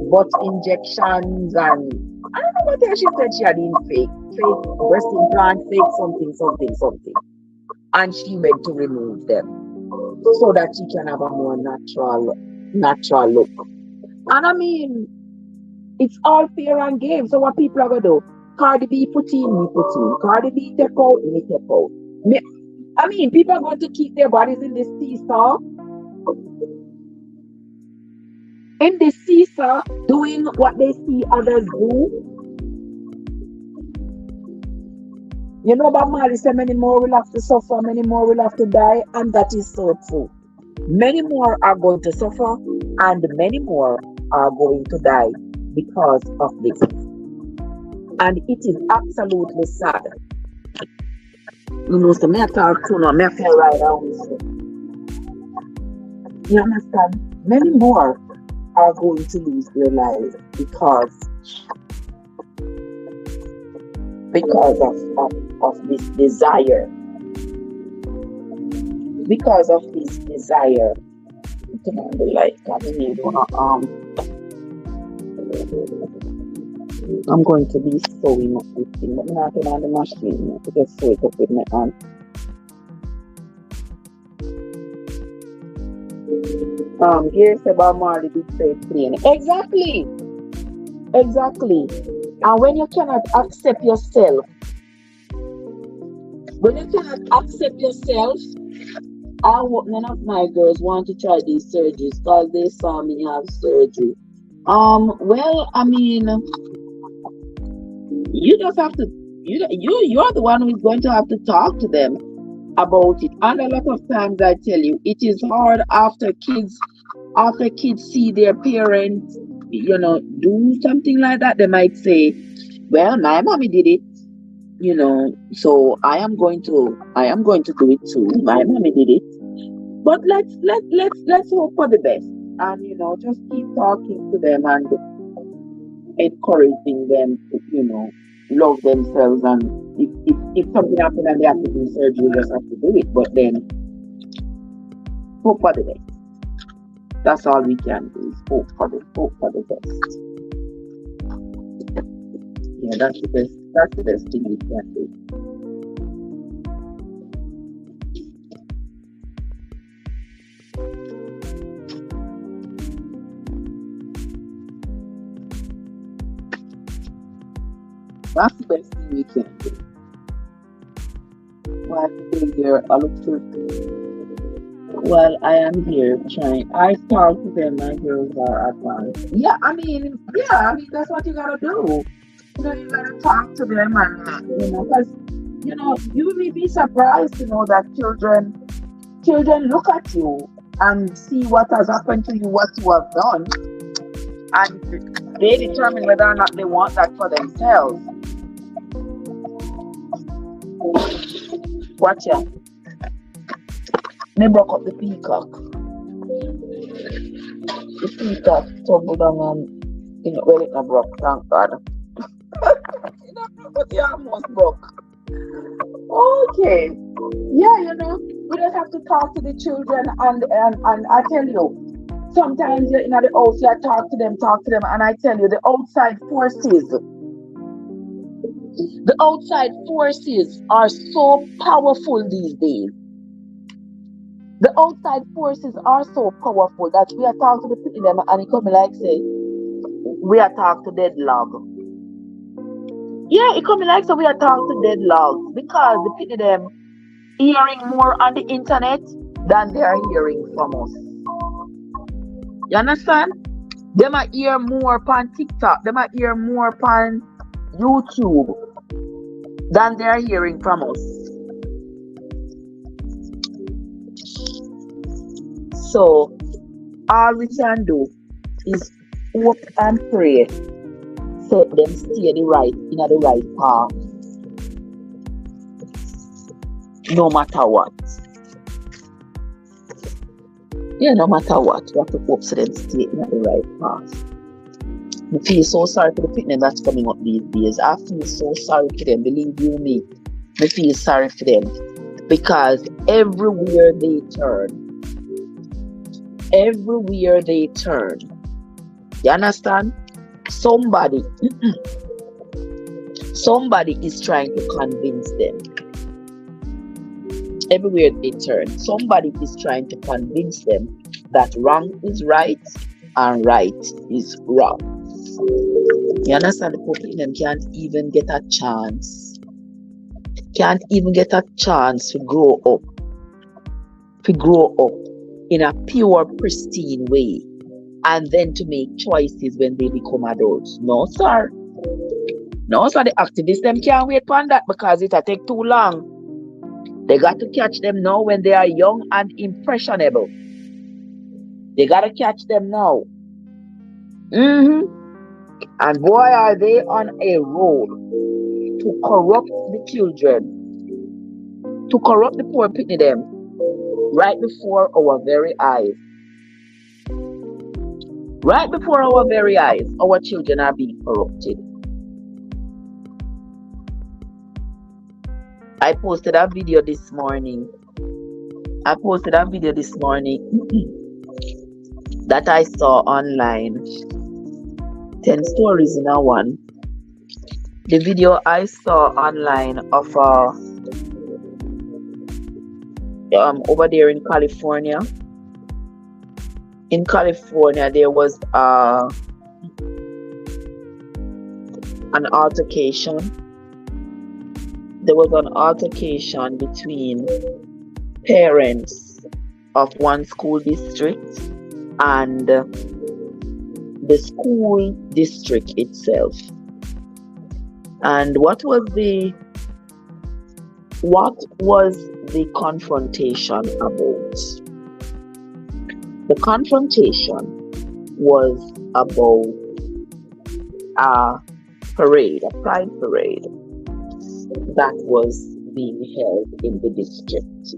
butt injections, and I don't know what else she said she had in fake breast implant, fake something. And she went to remove them so that she can have a more natural look. And I mean, it's all fair and game. So what people are gonna do? Cardi B put in, me put in. Cardi B take out, me take out. I mean, people are going to keep their bodies in this seesaw. In this seesaw, doing what they see others do. You know about Marley said many more will have to suffer, many more will have to die, and that is so true. Many more are going to suffer, and many more are going to die because of this. And it is absolutely sad. You know, so me talk to no, me feel right down. You understand? Many more are going to lose their lives because of this desire. Because of this desire. Turn on the light, I'm going to be sewing up this thing, but I'm not turn on the machine to just sew it up with my hand. Here's about Marley did say plain. Exactly. And when you cannot accept yourself, I hope none of my girls want to try these surgeries because they saw me have surgery. Well, I mean, you just have to, you're the one who's going to have to talk to them about it. And a lot of times I tell you, it is hard after kids see their parents, do something like that. They might say, well, my mommy did it, so I am going to do it too. My mommy did it. But let's hope for the best. And just keep talking to them and encouraging them to, love themselves. And if something happens and they have to do surgery, you just have to do it. But then hope for the best. That's all we can do is hope for the best. Yeah, that's the best thing we can do. That's the best thing we can do. While I am here trying. I talk to them, my girls are advanced. Yeah, I mean, that's what you gotta do. You gotta talk to them and, because, you may be surprised to know that children look at you and see what has happened to you, what you have done, and they determine whether or not they want that for themselves. Watch out. They broke up the peacock. The peacock tumbled down and it not broke, thank God. But it almost broke. Okay. Yeah, we just have to talk to the children and I tell you, Sometimes you're in the house, you talk to them, and I tell you, the outside forces are so powerful these days. The outside forces are so powerful that we are talking to the people them and it come like say we are talking to dead log. Yeah, it come like so we are talking to dead logs because the people them hearing more on the internet than they are hearing from us. You understand? They might hear more on TikTok, they might hear more on YouTube than they are hearing from us. So all we can do is hope and pray so them stay in the right path. No matter what. Yeah, no matter what, we have to hope so them stay in the right path. I feel so sorry for the people that's coming up these days. I feel so sorry for them, believe you me. I feel sorry for them. Because everywhere they turn, you understand? Somebody is trying to convince them. Everywhere they turn, somebody is trying to convince them that wrong is right and right is wrong. You understand? The people in them can't even get a chance. To grow up in a pure, pristine way, and then to make choices when they become adults. No, sir. The activists them can't wait for that because it'll take too long. They got to catch them now when they are young and impressionable. They got to catch them now. And boy, are they on a roll to corrupt the children, to corrupt the poor people them right before our very eyes. Right before our very eyes, our children are being corrupted. I posted a video this morning. That I saw online. 10 stories in a one. The video I saw online of over there in California. In California, there was an altercation. There was an altercation between parents of one school district and the school district itself. And what was the confrontation about? The confrontation was about a pride parade that was being held in the district.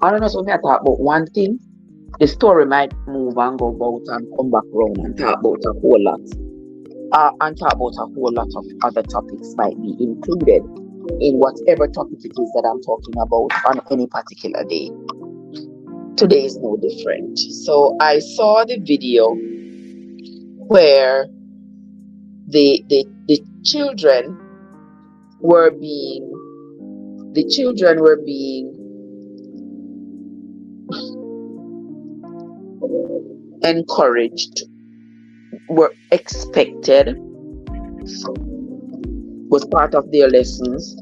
I don't know, so I talk about one thing. The story might move and go about and come back around and talk about a whole lot. And talk about a whole lot of other topics might be included in whatever topic it is that I'm talking about on any particular day. Today is no different. So I saw the video where the children were being encouraged, were expected, was part of their lessons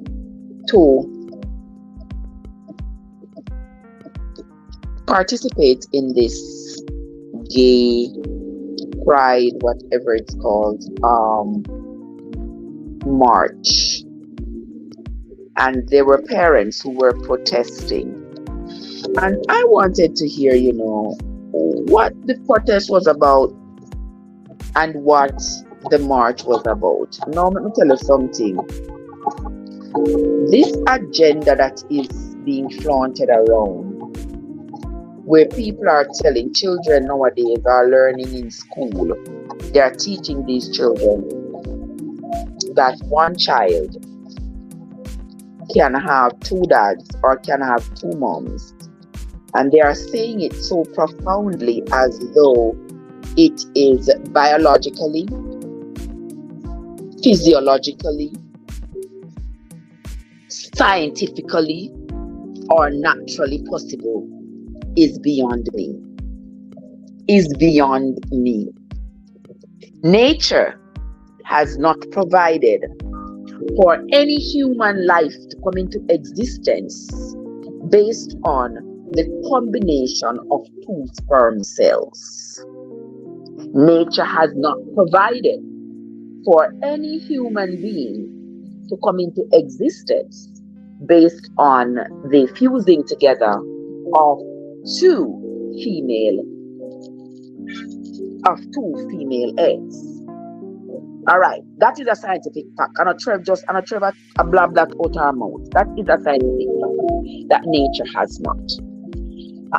to participate in this gay pride, whatever it's called, march. And there were parents who were protesting. And I wanted to hear, what the protest was about and what the march was about. Now, let me tell you something. This agenda that is being flaunted around, where people are telling children nowadays are learning in school, they are teaching these children that one child can have two dads or can have two moms. And they are saying it so profoundly as though it is biologically, physiologically, scientifically, or naturally possible is beyond me. Is beyond me. Nature has not provided for any human life to come into existence based on the combination of two sperm cells. Nature has not provided for any human being to come into existence based on the fusing together of two female eggs. All right, that is a scientific fact. I'm not Trevor a blab that out our mouth. That is a scientific fact that nature has not.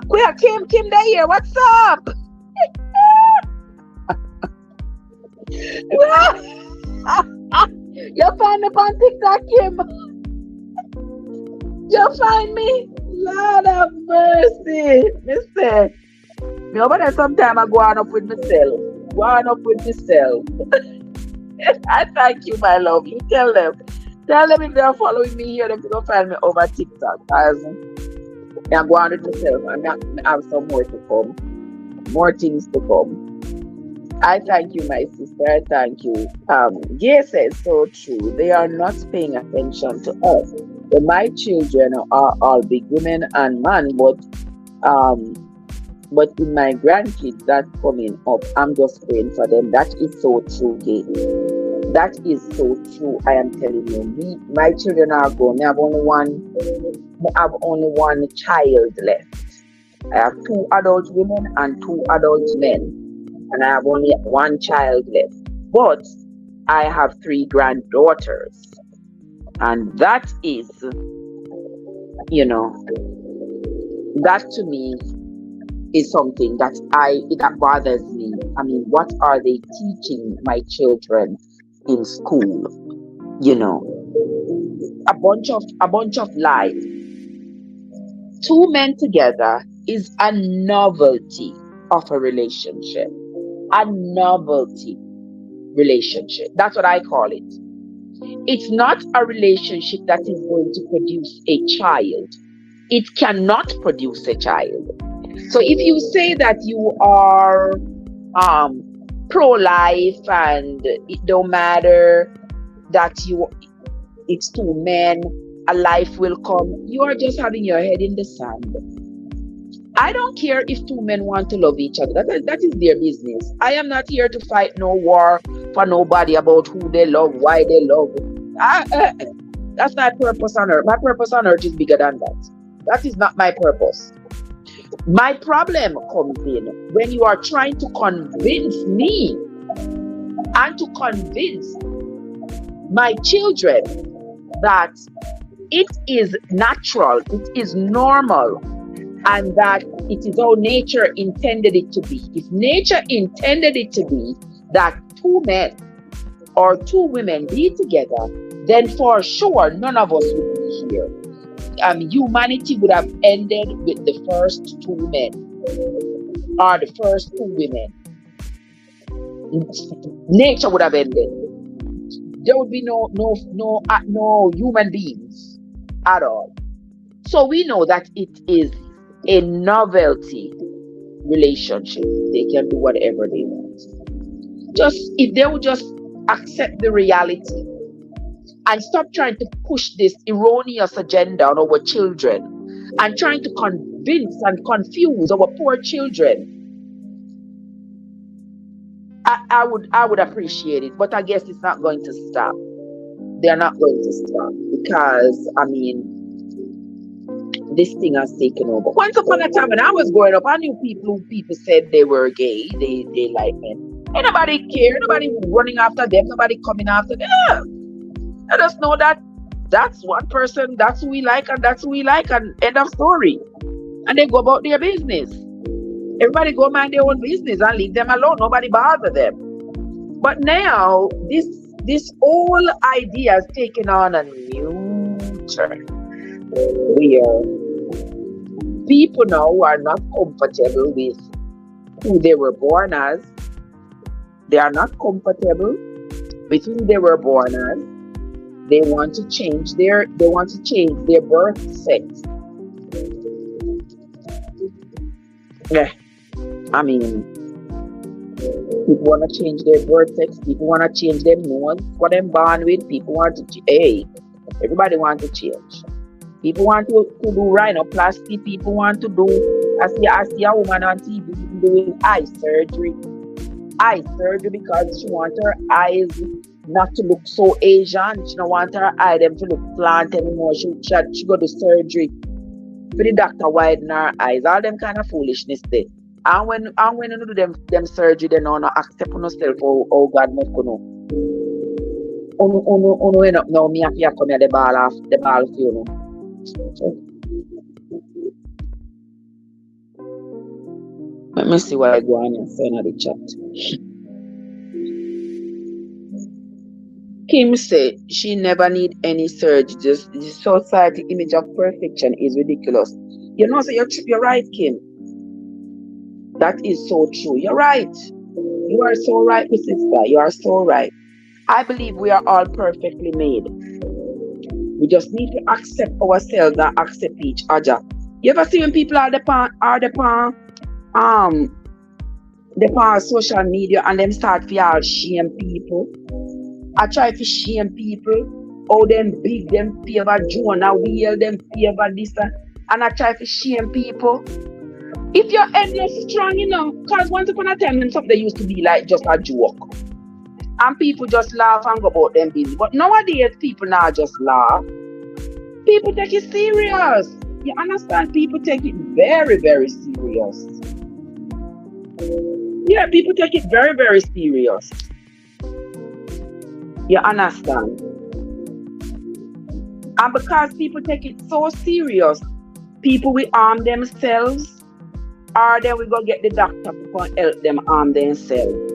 Where Kim there here? What's up? You find me on TikTok, Kim? You find me? Lord of mercy. Listen. You know, but sometimes I go on up with myself. I thank you, my love. You tell them if they are following me here, they're going to find me over TikTok. As I'm going with myself, and I have some more to come. More things to come. I thank you, my sister. I thank you. Yes, it's so true. They are not paying attention to us. But my children are all big women and men, but in my grandkids that's coming up, I'm just praying for them. That is so true, Gabe. That is so true. I am telling you, my children are grown. I have only one child left. I have 2 adult women and 2 adult men, and I have only one child left. But I have 3 granddaughters, and that is, that to me is something that bothers me. I mean, what are they teaching my children in school? A bunch of lies. 2 men together is a novelty of a relationship. A novelty relationship. That's what I call it. It's not a relationship that is going to produce a child. It cannot produce a child. So if you say that you are pro-life and it don't matter that it's 2 men, a life will come, you are just having your head in the sand. I don't care if 2 men want to love each other. That is their business. I am not here to fight no war for nobody about who they love, why they love. That's my purpose on earth. My purpose on earth is bigger than that. That is not my purpose. My problem comes in when you are trying to convince me and to convince my children that it is natural, it is normal, and that it is how nature intended it to be. If nature intended it to be that 2 men or 2 women be together, then for sure none of us would be here. Humanity would have ended with the first 2 men or the first 2 women. Nature would have ended. There would be no human beings at all. So we know that it is a novelty relationship. They can do whatever they want. If they would just accept the reality and stop trying to push this erroneous agenda on our children and trying to convince and confuse our poor children, I would appreciate it. But I guess it's not going to stop. They're not going to stop because, this thing has taken over. Once upon a time when I was growing up, I knew people said they were gay, they like men. And nobody cared, nobody running after them, nobody coming after them. Let us know that that's one person, that's who we like, and that's who we like, and end of story. And they go about their business. Everybody go mind their own business and leave them alone. Nobody bother them. But now this whole idea has taken on a new turn. people now who are not comfortable with who they were born as. They are not comfortable with who they were born as. They want to change their birth sex. Yeah, I mean, people want to change their birth sex. People want to change them nose, what them born with. People want to everybody wants to change. People want to do rhinoplasty. People want to do. I see a woman on TV doing eye surgery. Eye surgery because she wants her eyes not to look so Asian. She don't want her eye them to look plant anymore. She go to surgery for the doctor widen her eyes. All them kind of foolishness there. And when you do them surgery, they don't accept yourself. Oh God, must go no. Oh end up now. Me have to come here the ball for you know. So, let me see what I go on and say in the chat. Kim said she never need any surgery. Just the society image of perfection is ridiculous. You know, so you're right, Kim. That is so true. You're right. You are so right, my sister. You are so right. I believe we are all perfectly made. We just need to accept ourselves and accept each other. You ever see when people are the social media and them start to all shame people? I try to shame people. Oh, them big, them favor Jonah Wheel, them favor this and I try to shame people. If your head not strong, you know, because once upon a time, them stuff they used to be like just a joke. And people just laugh and go about them business. But nowadays, people now just laugh. People take it serious. You understand? People take it very, very serious. Yeah, people take it very, very serious. You understand? And because people take it so serious, people will arm themselves, or then we go get the doctor to help them arm themselves.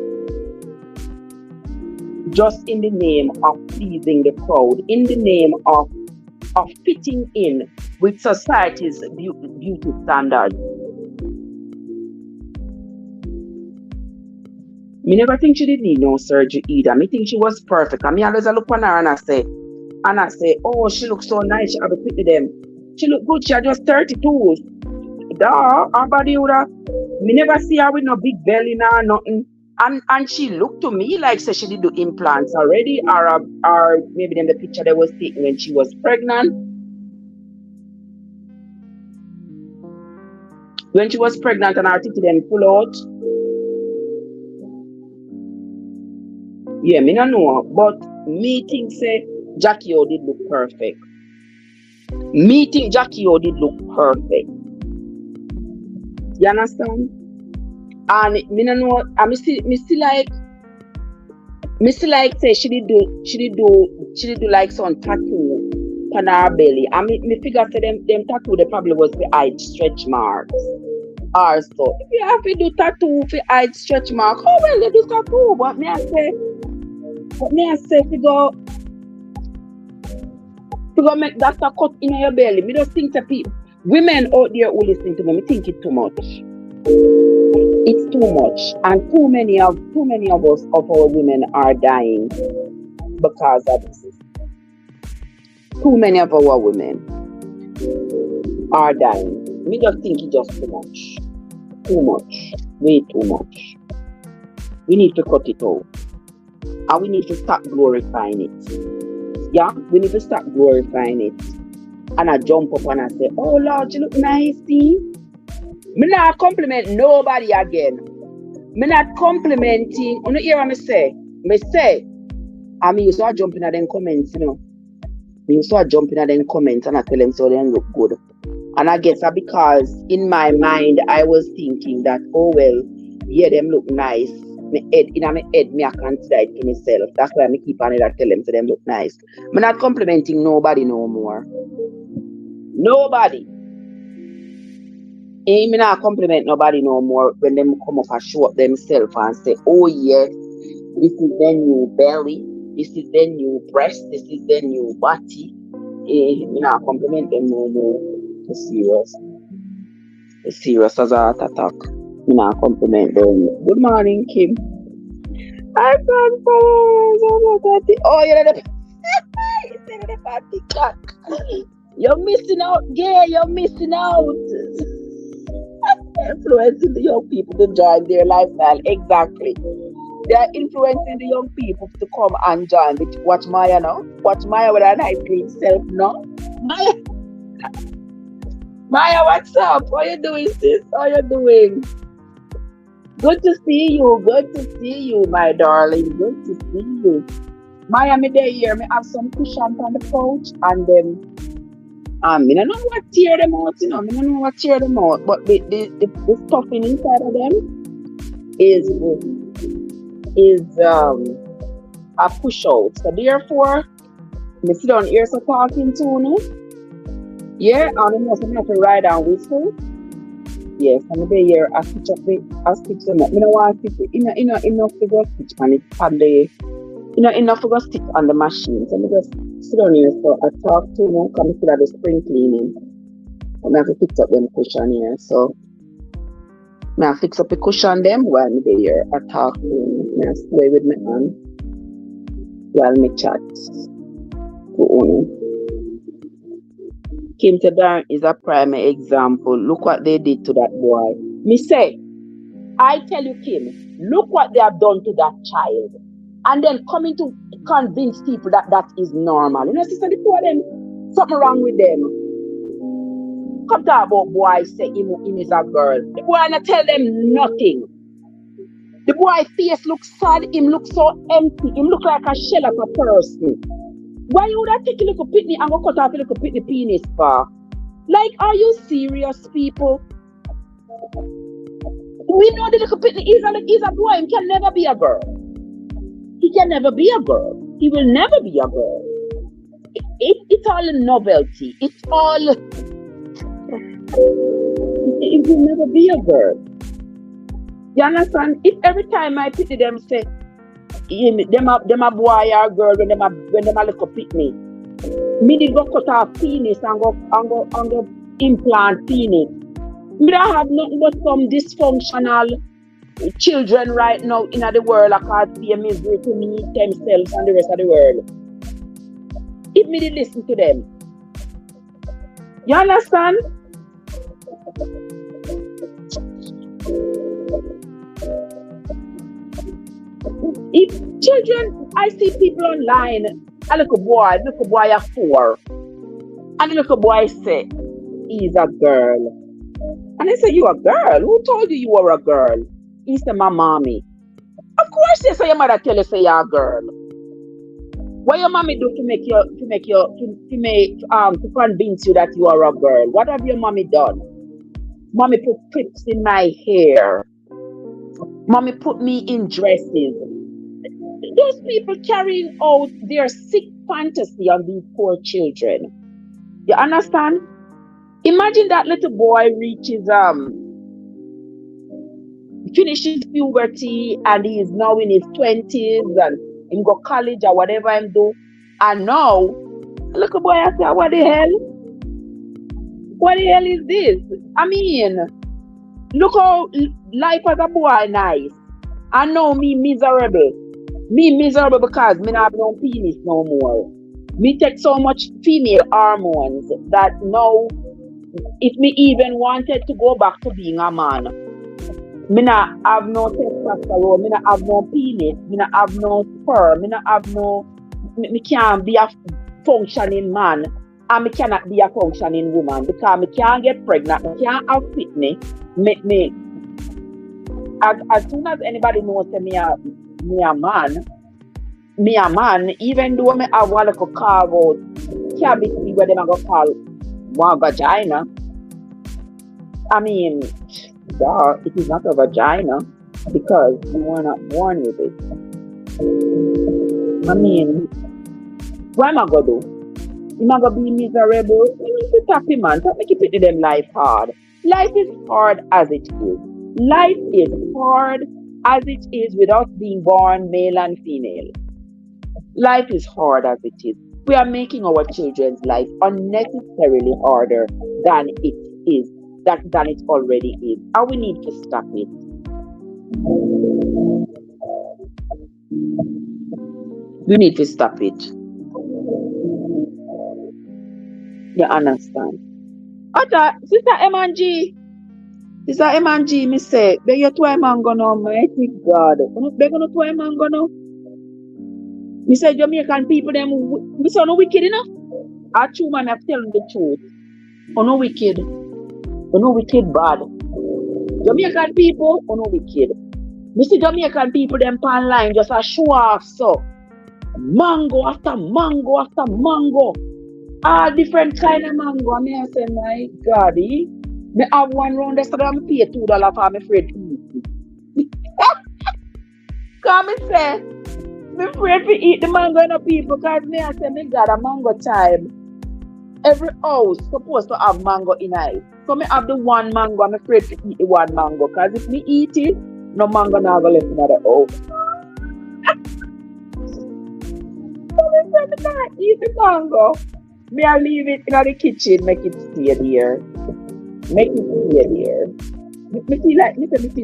Just in the name of pleasing the crowd, in the name of fitting in with society's beauty standards. Me never think she didn't need no surgery either. Me think she was perfect. And me always look on her and I say, oh, she looks so nice. She have a fit with them. She look good. She are just 32. Duh, her body would have. Me never see her with no big belly nor nothing. And she looked to me like say she did do implants already, or maybe then the picture they was taken when she was pregnant. When she was pregnant and her titty then pull out. Yeah, me no know, but me think say Jacky OH did look perfect. Me think Jacky OH did look perfect. You understand? And me no know, I me still like say she did do like some tattoo on her belly. I me figure say them tattoo they probably was the eye stretch marks. Or so if you have to do tattoo for eye stretch mark, oh well they do tattoo, but me I say if you go make that a cut in your belly. Me just think that people, women out there who listen to me think it's too much. It's too much, and too many of us, of our women, are dying because of this. Too many of our women are dying. Me just think it's just too much, way too much. We need to cut it out, and we need to stop glorifying it. Yeah, we need to stop glorifying it. And I jump up and I say, "Oh Lord, you look nice, see." Me not compliment nobody again. Me not complimenting. You hear what me say? Me say, I mean, you start jumping at them comments, you know. You start jumping at them comments and I tell them so they look good. And I guess because in my mind I was thinking that, oh well, yeah, them look nice. In my head, me I consider it to myself. That's why I keep on it and tell them so them look nice. Me not complimenting nobody no more. Nobody. Me not compliment nobody no more when them come up and show up themselves and say, oh yes, this is their new belly, this is their new breast, this is their new body. Me not compliment them no more. It's serious. serious as a heart attack. Me not compliment them. Good morning, Kim. I can't oh, you're the TikTok. You're missing out, yeah, you're missing out. Influencing the young people to join their lifestyle. Exactly. They are influencing the young people to come and join. Watch Maya now. Watch Maya with an ice cream self now. Maya, what's up? How you doing, sis? How you doing? Good to see you. Good to see you, my darling. Good to see you. Maya, me there here. Me have some cushions on the couch, and then I don't know what tear them out. I don't know what tear them out. But the stuffing inside of them is a push out. So therefore, me sit down here so talking to you. Yeah, and I must have to ride and whistle. Yes, I'm here. I stitch them up. You know what? Enough to go stitch on it on the, enough to go stitch on the machine. So I just sit down here. So I talk to come to the spring cleaning. I'm have to fix up them cushion here. So I fix up the cushion them while I'm here. I talk to him. I stay with my hand while me chat to Uno. Kim Tedar is a prime example. Look what they did to that boy. Me say, I tell you, Kim, look what they have done to that child. And then coming to convince people that that is normal. You know, sister, the two of them, something wrong with them. Come talk about boy say him is a girl. The boy not tell them nothing. The boy face looks sad, him look so empty, him look like a shell of a person. Why you would have take a little pitney and go cut off a little pitney penis for? Like, are you serious, people? We know the little pitney is a boy. He can never be a girl. He can never be a girl. He will never be a girl. It's all a novelty. It's all... It will never be a girl. You understand? If every time I pity them say, them a boy or girl when them a little pitney. Me did go cut off penis and go implant penis. Me don't have nothing but some dysfunctional children right now in the world that cause fear misery to me, themselves and the rest of the world. If me did listen to them. You understand? If children, I see people online, a little boy are 4, and the little boy say, he's a girl. And I say, you a girl? Who told you were a girl? He said, my mommy. Of course, they say your mother tell you say you're a girl. What your mommy do to convince you that you are a girl? What have your mommy done? Mommy put clips in my hair. Mommy put me in dresses. Those people carrying out their sick fantasy on these poor children. You understand? Imagine that little boy reaches finishes puberty and he is now in his 20s and he go college or whatever he do. And now, little boy I say, what the hell? What the hell is this? I mean, look how life as a boy nice. And now me miserable. Me miserable because me not have no penis no more. Me take so much female hormones that now, if me even wanted to go back to being a man, me not have no testosterone, me not have no penis, me not have no sperm, me not have no, me can't be a functioning man, and me cannot be a functioning woman because me can't get pregnant, me can't have fitness. As soon as anybody knows that me a man, even though me have one little carve out cavity where them go call one vagina. I mean, it is not a vagina because we were not born with it. I mean, what am I gonna do? Am I gonna be miserable? You need to happy man. Don't make it pity them life hard. Life is hard as it is. Life is hard as it is without being born male and female. Life is hard as it is. We are making our children's life unnecessarily harder than it is. than it already is. And we need to stop it. We need to stop it. You understand? Sister M&G. Sister M&G, me say, they you try mango now, mighty God. They gonna try mango now. Me say Jamaican people, them, me say no wicked enough. I true man, I'm telling the truth. Oh no wicked. Oh no wicked bad. Jamaican people, oh no wicked. Me see Jamaican people, them online just a show off so. Mango after mango after mango. All different kind of mango. I mean, I say, my God, me have one round yesterday, I'm pay $2 for I'm afraid to eat. Come and say, I'm afraid to eat the mango in the people because me I say, me God, a mango time. Every house supposed to have mango in it. So me have the one mango, I'm afraid to eat the one mango because if me eat it, no mango now go left in the house. So me say, me can't eat the mango. Me I leave it in the kitchen, make it stay there. Make it stay there. Me feel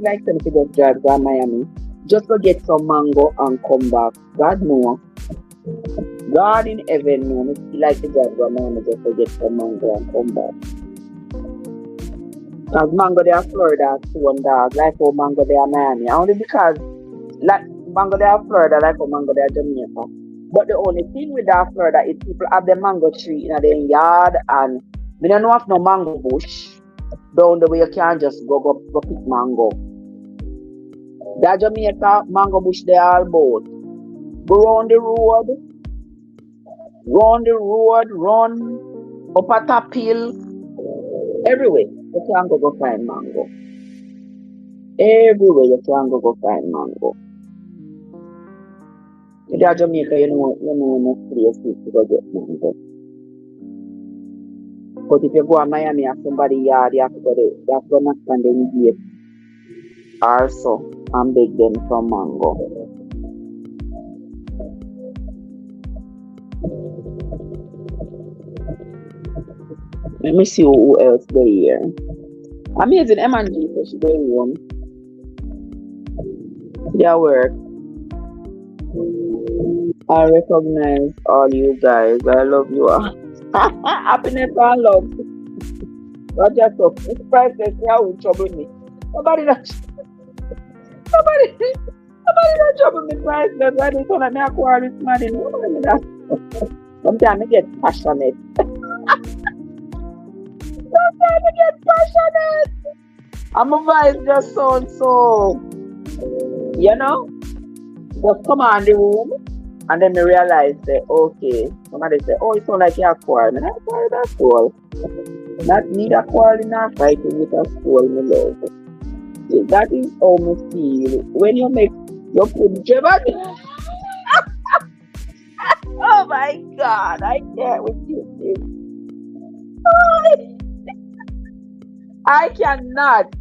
like something to just drive to Miami. Just to get some mango and come back. God know. God in heaven know. Me feel like to drive to Miami just to get some mango and come back. Because mango there Florida too and dog. Like how mango there Miami. Only because like mango there Florida like how mango there Jamaica. But the only thing with that Florida is people have the mango tree in their yard and we don't know if no mango bush down the way you can't just go pick mango. That Jamaica mango bush they all about. Go round the road, run up a top hill, everywhere you can go find mango. Everywhere you can go find mango. In Jamaica, you know no place to go get mango. But if you go to Miami or somebody yard, you have to go there. You have to go knock on the gate also and beg them for mango. Let me see who else there here. Amazing M&G, so she very warm. Their work. I recognize all you guys. I love you all. Happiness and love. Not just up. It's priceless. How will trouble me? Nobody not trouble me priceless. I don't want to acquire this money. Nobody not. Sometimes I get passionate. And my voice just sounds so, you know, just come on the room. And then I realize that, okay, somebody say, oh, it sounds like you're quarreling. I quarrel that school. Not neither quarreling nor fighting with a school, my love. So that is how I feel. When you make your food jabber. Oh my God, I can't with you. I cannot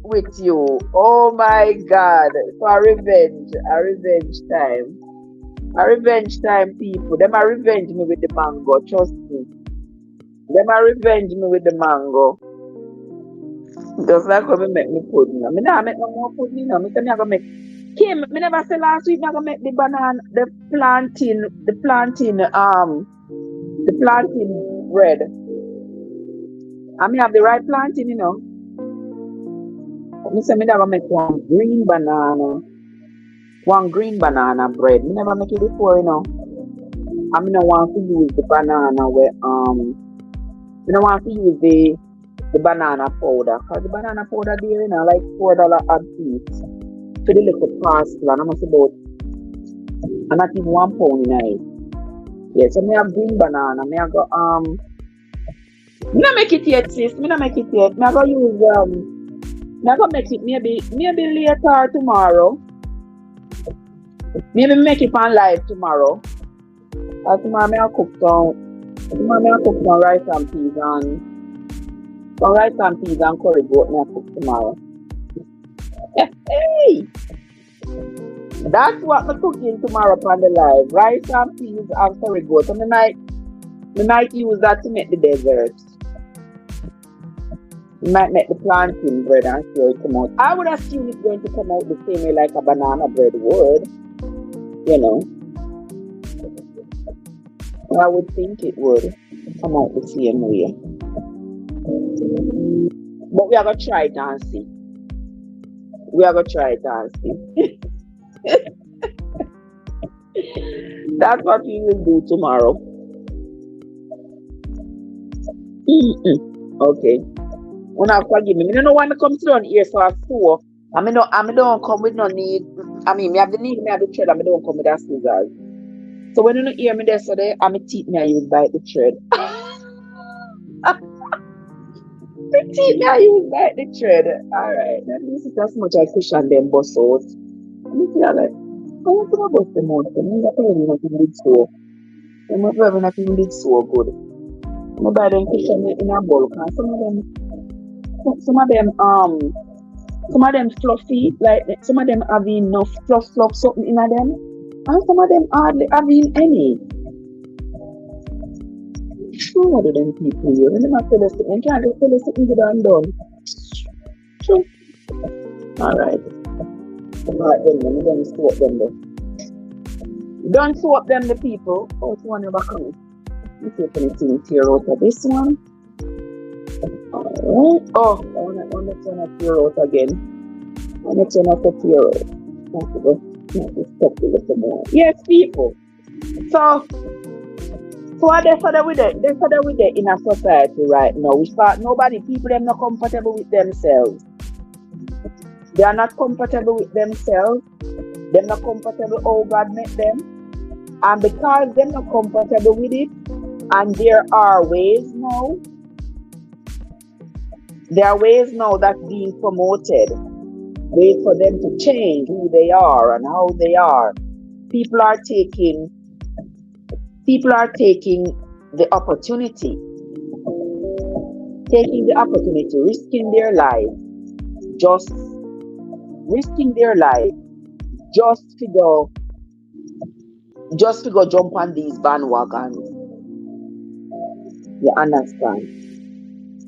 with you. Oh my God. So a revenge time. A revenge time, people. Them a revenge me with the mango, trust me. Them a revenge me with the mango. Just like how we make me pudding. I never make no more pudding. I say me gonna make Kim, me never say last week me gonna make the banana, the plantain bread. I mean have the right plantain, you know. Me say me never make one green banana bread. Me never make it before, you know. I mean I want to use the banana where me don't want to use the banana powder. Cause the banana powder there, you know, like $4 a piece. For the little parcel and I'm about and not even £1 in it. Yeah, so me have green banana. Me I go me not make it yet, sis. Me not make it yet. Me I go use me I go make it maybe later tomorrow. Maybe make it on live tomorrow. Cause tomorrow me I cook some rice and peas and curry goat me I cook tomorrow. Hey! That's what I'm cooking tomorrow on the live. Rice and peas and curry goat. So we might use that to make the dessert. You might make the plantain bread and see how it come out. I would assume it's going to come out the same way like a banana bread would, you know. I would think it would come out the same way. But we are going to try it and see. We are going to try it and see. That's what we will do tomorrow. Okay. When I forgive me, I don't know why I come down here so I saw. I don't come with no need. I mean, me have the need, me have the thread, and I don't come with that scissors. So when you don't hear me there, so there, I'm teeth me I use bite the thread. The teeth me I use bite the thread. Alright, that means it's as much I cushion them bust out. And you feel like, I want to bust them out. I'm not probably not even did so. I'm not probably not even did so good. I'm buy them cushion in a bulk, and some of them fluffy, like some of them have enough fluff something in them, and some of them hardly having any. What do them people here? When they not tell us something, can't just tell us something good and done. True. Alright, then we don't swap them though. Don't swap them the people. Oh, it's one over coming. Let's see if anything tear out of this one. Alright. Oh, I want to tear out again. I want to tear out. Let's stop a little more. Yes, people. So what they further with it in a society right now. We start people them not comfortable with themselves. They are not comfortable with themselves. They're not comfortable how God made them. And because they're not comfortable with it, and there are ways now that's being promoted, ways for them to change who they are and how they are. People are taking the opportunity, risking their life, just to go jump on these bandwagons. You understand?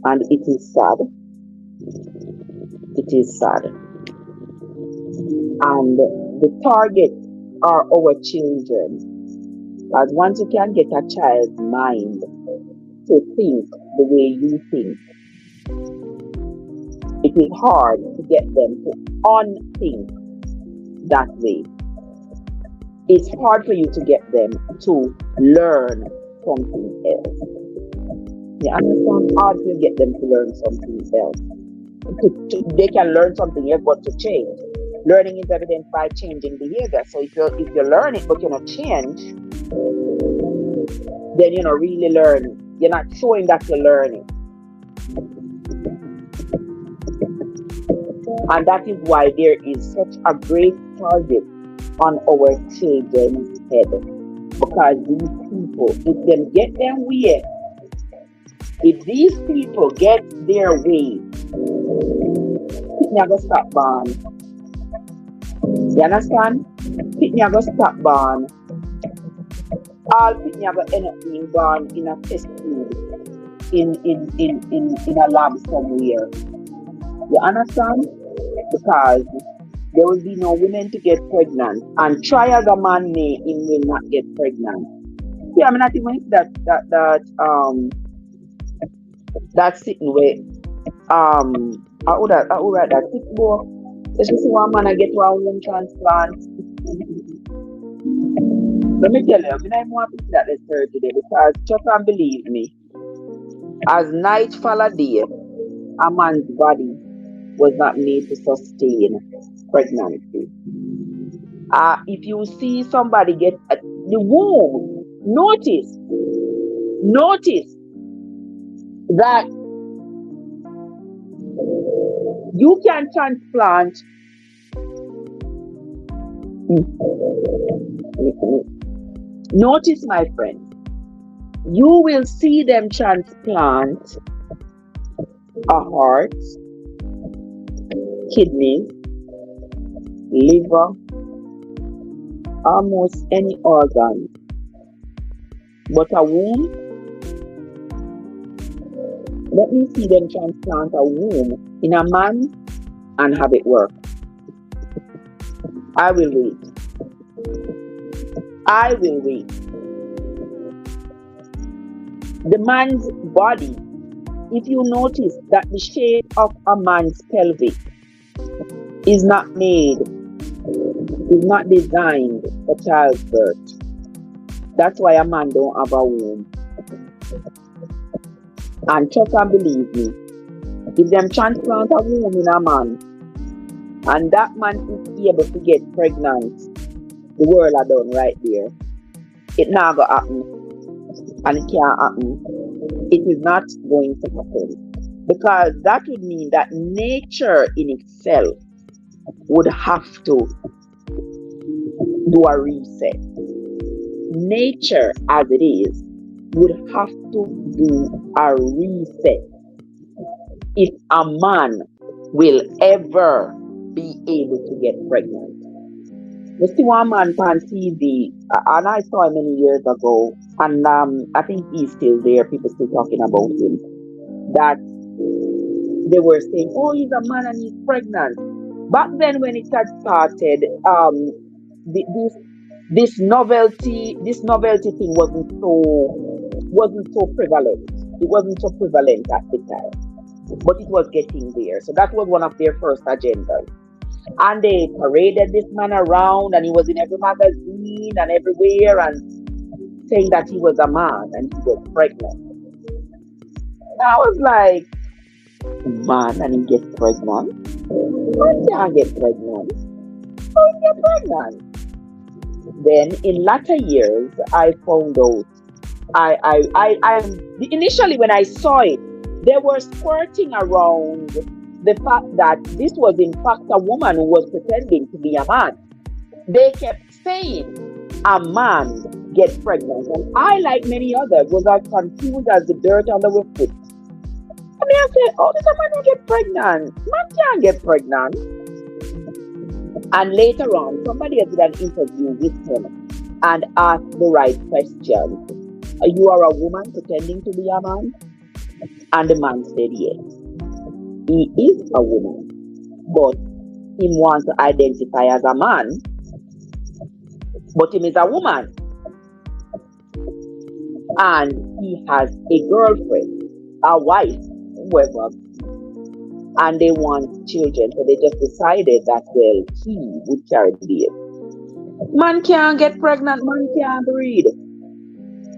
And it is sad. It is sad. And the target are our children. As once you can get a child's mind to think the way you think, it is hard to get them to unthink that way. It's hard for you to get them to learn something else. You understand? Hard to get them to learn something else. They can learn something else, but to change. Learning is evident by changing behavior. So if you learn it but you're not change, then you're not really learning. You're not showing that you're learning. And that is why there is such a great target on our children's head. Because these people, if them get their way, if these people get their way, it never stop born. You understand? It never stop born. All people never end up being born in a test tube, in a lab somewhere. You understand? Because there will be no women to get pregnant, and try as a man may, he will not get pregnant. Yeah, I mean, not even that sitting way. I would write that sick boy. So she see one man I get one womb transplant. Let me tell you, I mean, I want to see that this third today, because just and believe me, as night follow day, a man's body was not made to sustain pregnancy. If you see somebody get the womb, notice that you can transplant. Notice, my friend, you will see them transplant a heart, kidneys, liver, almost any organ. But a womb, Let me see them transplant a womb in a man and have it work. I will wait. I will wait. The man's body, if you notice that the shape of a man's pelvic is not made, is not designed for childbirth. That's why a man don't have a womb. And trust and believe me, if them transplant a womb in a man, and that man is able to get pregnant, the world are done right there. It not gonna happen. And it can't happen. It is not going to happen. Because that would mean that nature in itself would have to do a reset. Nature as it is would have to do a reset if a man will ever be able to get pregnant. You see one man on TV, and I saw him many years ago, and I think he's still there, people still talking about him, that they were saying, oh, he's a man and he's pregnant. Back then when it had started, this novelty thing wasn't so prevalent. It wasn't so prevalent at the time, but it was getting there. So that was one of their first agendas. And they paraded this man around, and he was in every magazine and everywhere, and saying that he was a man and he was pregnant. And I was like, man, and he gets pregnant? Man can't get pregnant. How he get pregnant? Then in latter years, I found out. Initially when I saw it, they were squirting around the fact that this was in fact a woman who was pretending to be a man. They kept saying a man gets pregnant, and I, like many others, was as confused as the dirt under our foot. I mean, I said, oh, this a man who get pregnant. Man can't get pregnant. And later on, somebody did an interview with him and asked the right question. You are a woman pretending to be a man? And the man said yes. He is a woman, but he wants to identify as a man, but he is a woman. And he has a girlfriend, a wife, whoever, and they want children, so they just decided that, well, he would carry the baby. Man can't get pregnant, man can't breed.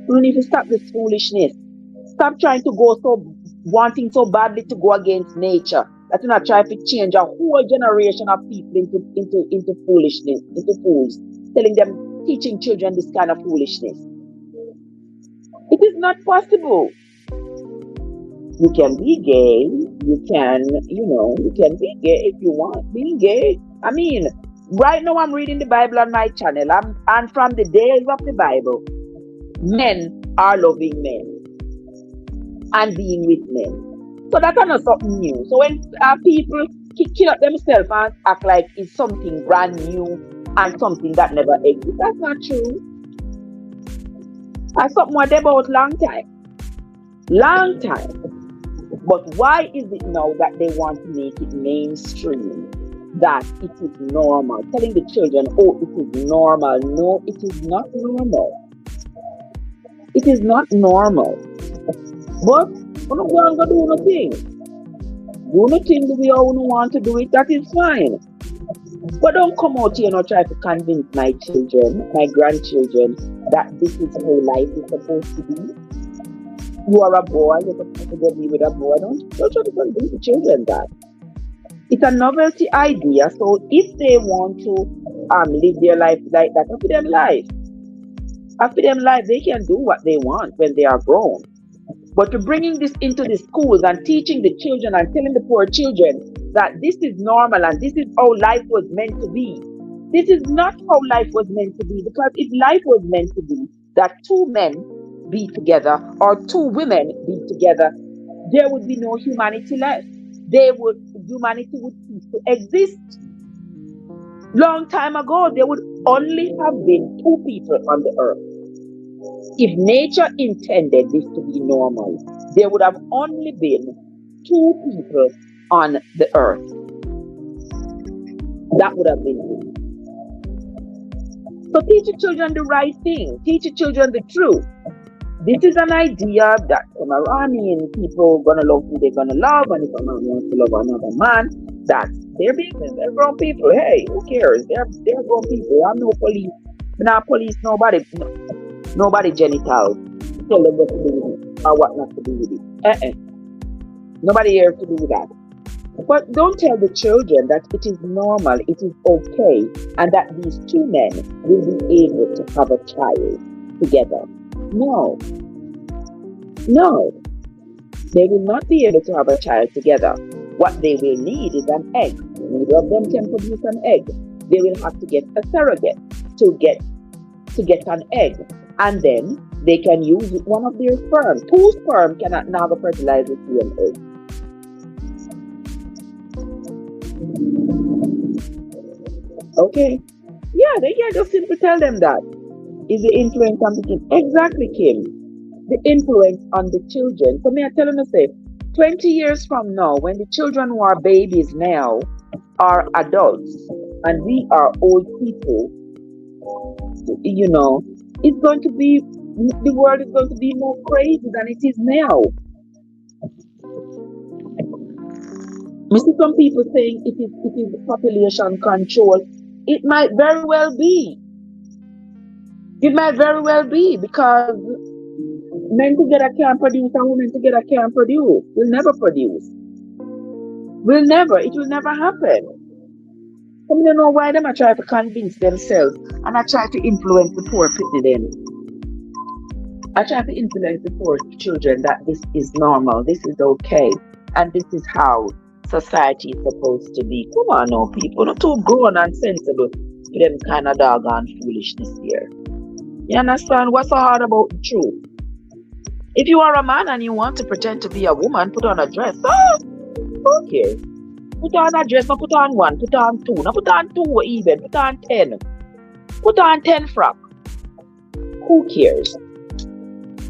You need to stop this foolishness. Stop trying to go wanting so badly to go against nature that you're not trying to change a whole generation of people into foolishness, into fools, telling them, teaching children this kind of foolishness. It is not possible. You can be gay, you can be gay if you want, be gay. I mean, right now I'm reading the Bible on my channel, and from the days of the Bible, men are loving men and being with men. So that's not something new. So when people kill up themselves and act like it's something brand new and something that never existed, that's not true. That's something what they about long time. But why is it now that they want to make it mainstream, that it is normal? Telling the children, oh, it is normal. No, it is not normal. It is not normal. But we're not going to do nothing. Do nothing the way you want to do it, that is fine. But don't come out here and try to convince my children, my grandchildren, that this is how life is supposed to be. You are a boy, you're supposed to go be with a boy. Don't try to convince the children that. It's a novelty idea, so if they want to live their life like that, after them life. After them life, they can do what they want when they are grown. But to bringing this into the schools and teaching the children and telling the poor children that this is normal and this is how life was meant to be. This is not how life was meant to be, because if life was meant to be that two men be together or two women be together, there would be no humanity left. Humanity would cease to exist. Long time ago, there would only have been two people on the earth. If nature intended this to be normal, there would have only been two people on the earth. That would have been it. So teach your children the right thing. Teach your children the truth. This is an idea that come around and people gonna love who they're gonna love, and if a man wants to love another man, that's their business. They're grown people. Hey, who cares? They're grown people. I'm no police. I'm not police nobody. Nobody genital. Tell them what to do with it or what not to do with it. Nobody here to do with that. But don't tell the children that it is normal, it is okay, and that these two men will be able to have a child together. No. They will not be able to have a child together. What they will need is an egg. Neither of them can produce an egg. They will have to get a surrogate to get an egg. And then they can use one of their sperm. Two sperm cannot never fertilize the same egg. Okay? Yeah, just simply tell them that. Is the influence on the kids. Exactly, Kim. The influence on the children. So may I tell them, say, 20 years from now, when the children who are babies now are adults and we are old people, it's going to be, the world is going to be more crazy than it is now. I see some people saying it is population control. It might very well be. It might very well be, because men together can't produce and women together can't produce. Will never produce. It will never happen. I don't know why them are trying to convince themselves and I try to influence the poor people then. I try to influence the poor children that this is normal, this is okay, and this is how society is supposed to be. Come on now, people, not too grown and sensible to them kind of doggone foolishness here. You understand? What's so hard about the truth? If you are a man and you want to pretend to be a woman, put on a dress. Who cares? Put on a dress, not put on one, put on two, not put on two even, put on 10. Put on 10 frock. Who cares?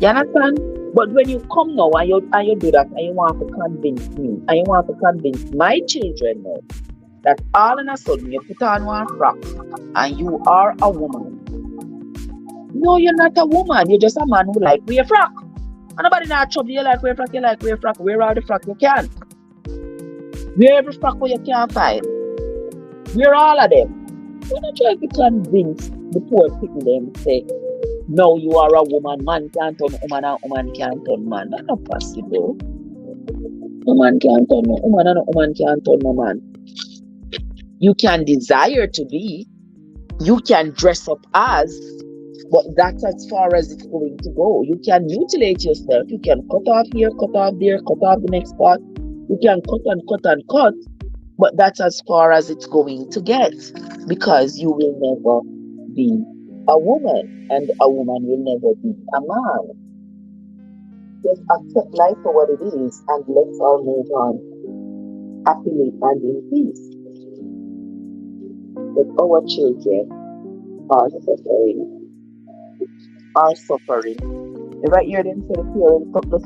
You understand? But when you come now and you do that and you want to convince me, and you want to convince my children now, that all of a sudden you put on one frock and you are a woman. No, you're not a woman. You're just a man who like wear frock. And nobody not trouble you like wear frock, you like wear frock. Wear all the frock you can. Wear every frock where you can't find. Wear all of them. You're not trying to convince the poor people them say, no, you are a woman. Man can't turn woman and woman can't turn man. That's not possible. No man can't turn no woman and no woman can't turn no man. You can desire to be. You can dress up as. But that's as far as it's going to go. You can mutilate yourself. You can cut off here, cut off there, cut off the next part. You can cut and cut and cut. But that's as far as it's going to get. Because you will never be a woman. And a woman will never be a man. Just accept life for what it is. And let's all move on. Happily and in peace. But our children are suffering. If I hear them say the parents took the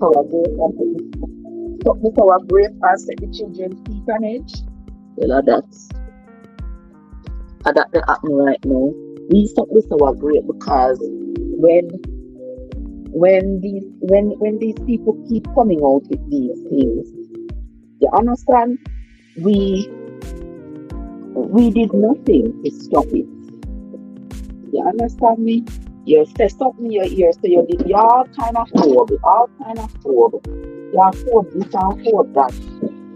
sour grape and set the children's feet on edge, well, that's the happening right now. We stop the sour grape because when these people keep coming out with these things, you understand, we did nothing to stop it. You understand me? You say something in your ear, so you did all kind of phobe. You are phobe this and phobe that.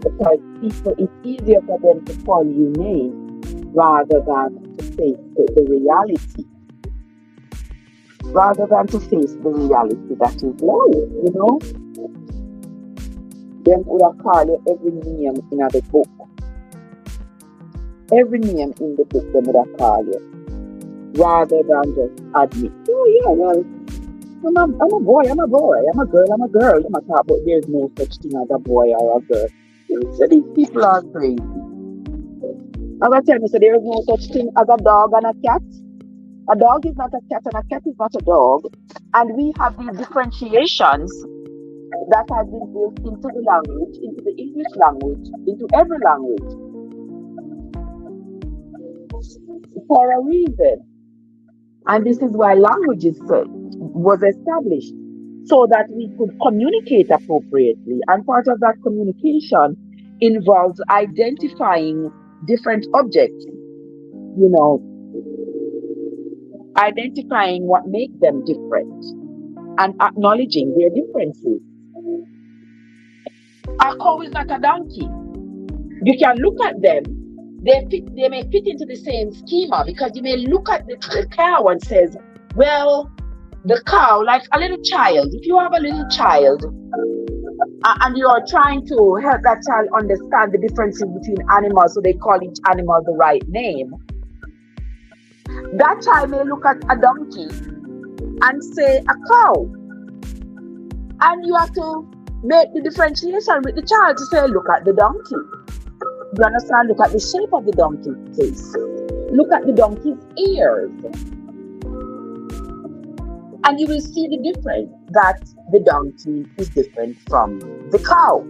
Because people, it's easier for them to call you names rather than to face the reality. Rather than to face the reality that is life, Them would have called you every name in the book. Every name in the book them would have called you. Rather than just admit, I'm a boy, I'm a girl, I'm a girl. I'm a talk, but there's no such thing as a boy or a girl. So these people are crazy. I'm going to tell you, so there is no such thing as a dog and a cat. A dog is not a cat and a cat is not a dog. And we have these differentiations that have been built into the language, into the English language, into every language for a reason. And this is why languages was established so that we could communicate appropriately. And part of that communication involves identifying different objects, you know, identifying what makes them different and acknowledging their differences. A cow is not a donkey. You can look at them. They may fit into the same schema, because you may look at the cow and says, well, the cow, like a little child, if you have a little child and you are trying to help that child understand the differences between animals, so they call each animal the right name, that child may look at a donkey and say a cow. And you have to make the differentiation with the child to say, look at the donkey. You understand? Look at the shape of the donkey's face. Look at the donkey's ears. And you will see the difference, that the donkey is different from the cow.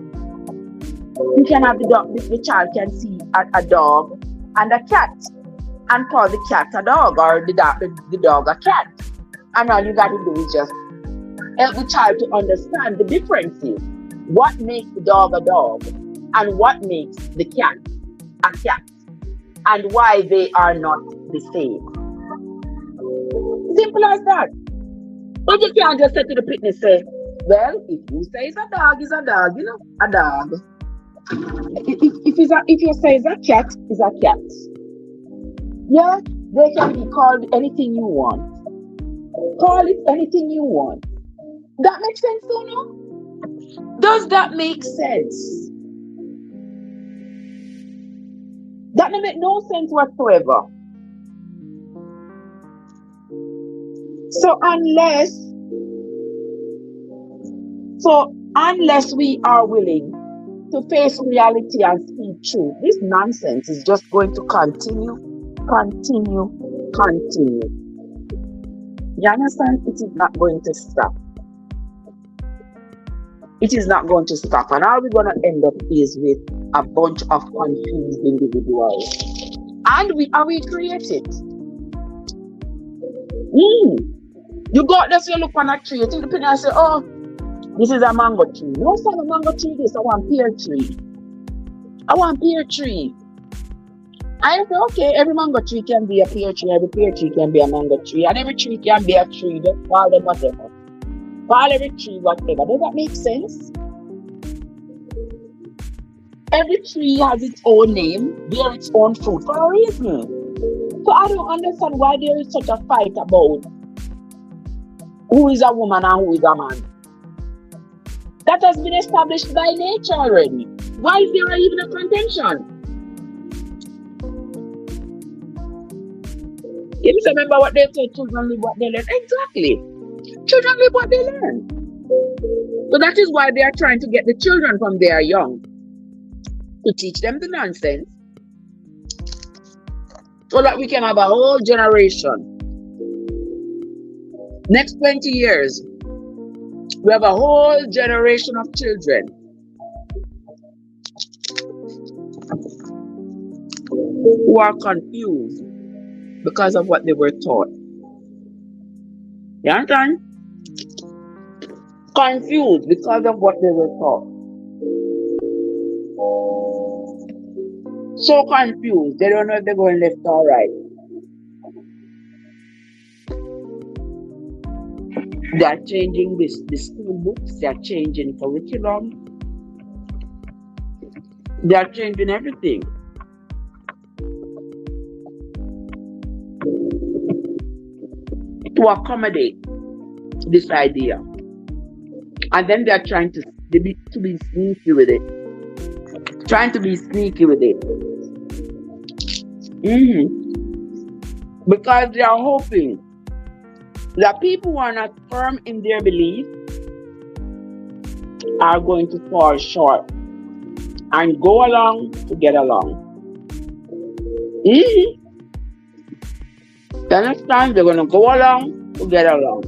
You can have the child can see a dog and a cat and call the cat a dog, or the dog a cat. And all you got to do is just help the child to understand the differences. What makes the dog a dog, and what makes the cat a cat, and why they are not the same. Simple as that. But you can't just say to the picnic, say, well, if you say it's a dog, it's a dog, you know, a dog. If you say it's a cat, it's a cat. Yeah, they can be called anything you want. Call it anything you want. That makes sense, don't you? Does that make sense? That may make no sense whatsoever. So unless we are willing to face reality and speak truth, this nonsense is just going to continue. You understand? It is not going to stop. It is not going to stop. And all we're going to end up is with a bunch of confused individuals. And we create it. You go out there, so you look on a tree, you take the pin and say, oh, this is a mango tree. No, it's not a mango tree, this. I want pear tree. I want pear tree. I say, okay, every mango tree can be a pear tree, every pear tree can be a mango tree, and every tree can be a tree. Just call them whatever. Call every tree whatever. Does that make sense? Every tree has its own name, bear its own fruit for a reason. So I don't understand why there is such a fight about who is a woman and who is a man. That has been established by nature already. Why is there even a contention? You just remember what they say, children live what they learn. Exactly. Children live what they learn. So that is why they are trying to get the children from they are young to teach them the nonsense, so that we can have a whole generation. Next 20 years, we have a whole generation of children who are confused because of what they were taught. You understand? Confused because of what they were taught. So confused, they don't know if they're going left or right. They are changing the school books, they are changing curriculum, they are changing everything. To accommodate this idea. And then they are trying to be sneaky with it. Because they are hoping that people who are not firm in their belief are going to fall short and go along to get along. The next time they're going to go along to get along.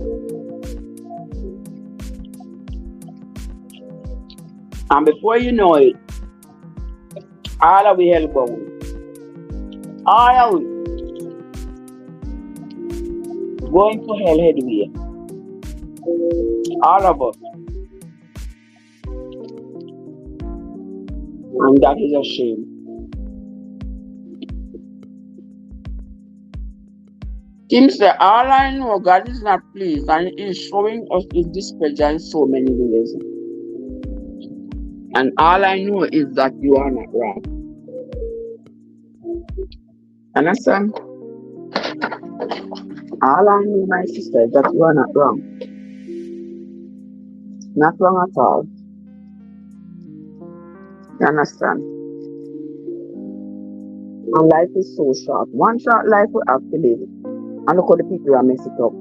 And before you know it, all of we hellbound. All of we going to hell headway. All of us. And that is a shame. Tim said, all I know, God is not pleased, and He is showing us His displeasure in so many ways. And all I know is that you are not wrong. Understand? All I know, my sister, is that you are not wrong. Not wrong at all. You understand? And life is so short. One short life we have to live. And look how the people are messing it up.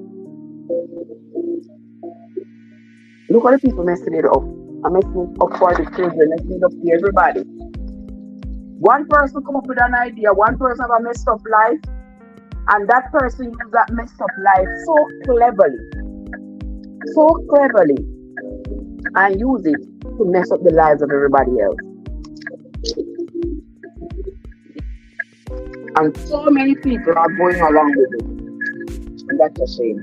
Look how the people messing it up. I'm messing it up for the children, messing it up for everybody. One person come up with an idea, one person have a messed up life, and that person uses that messed up life so cleverly, and use it to mess up the lives of everybody else. And so many people are going along with it. And that's a shame.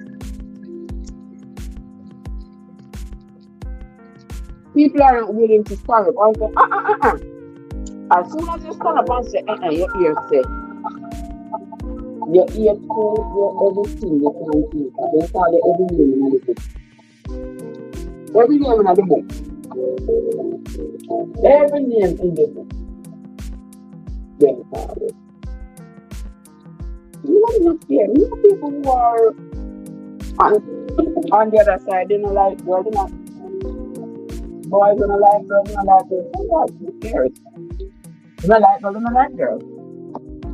People aren't willing to stand up and say, As soon as you stand up and say, your ear say, your ear told your everything you can see. They call you every name in the book. Every name in the book. Every name in the book. They call it. You are not here. You know people who are on the other side, they don't like girls, they not boys don't like girls, they don't like girls. Who cares? They don't like girls, they don't like girls.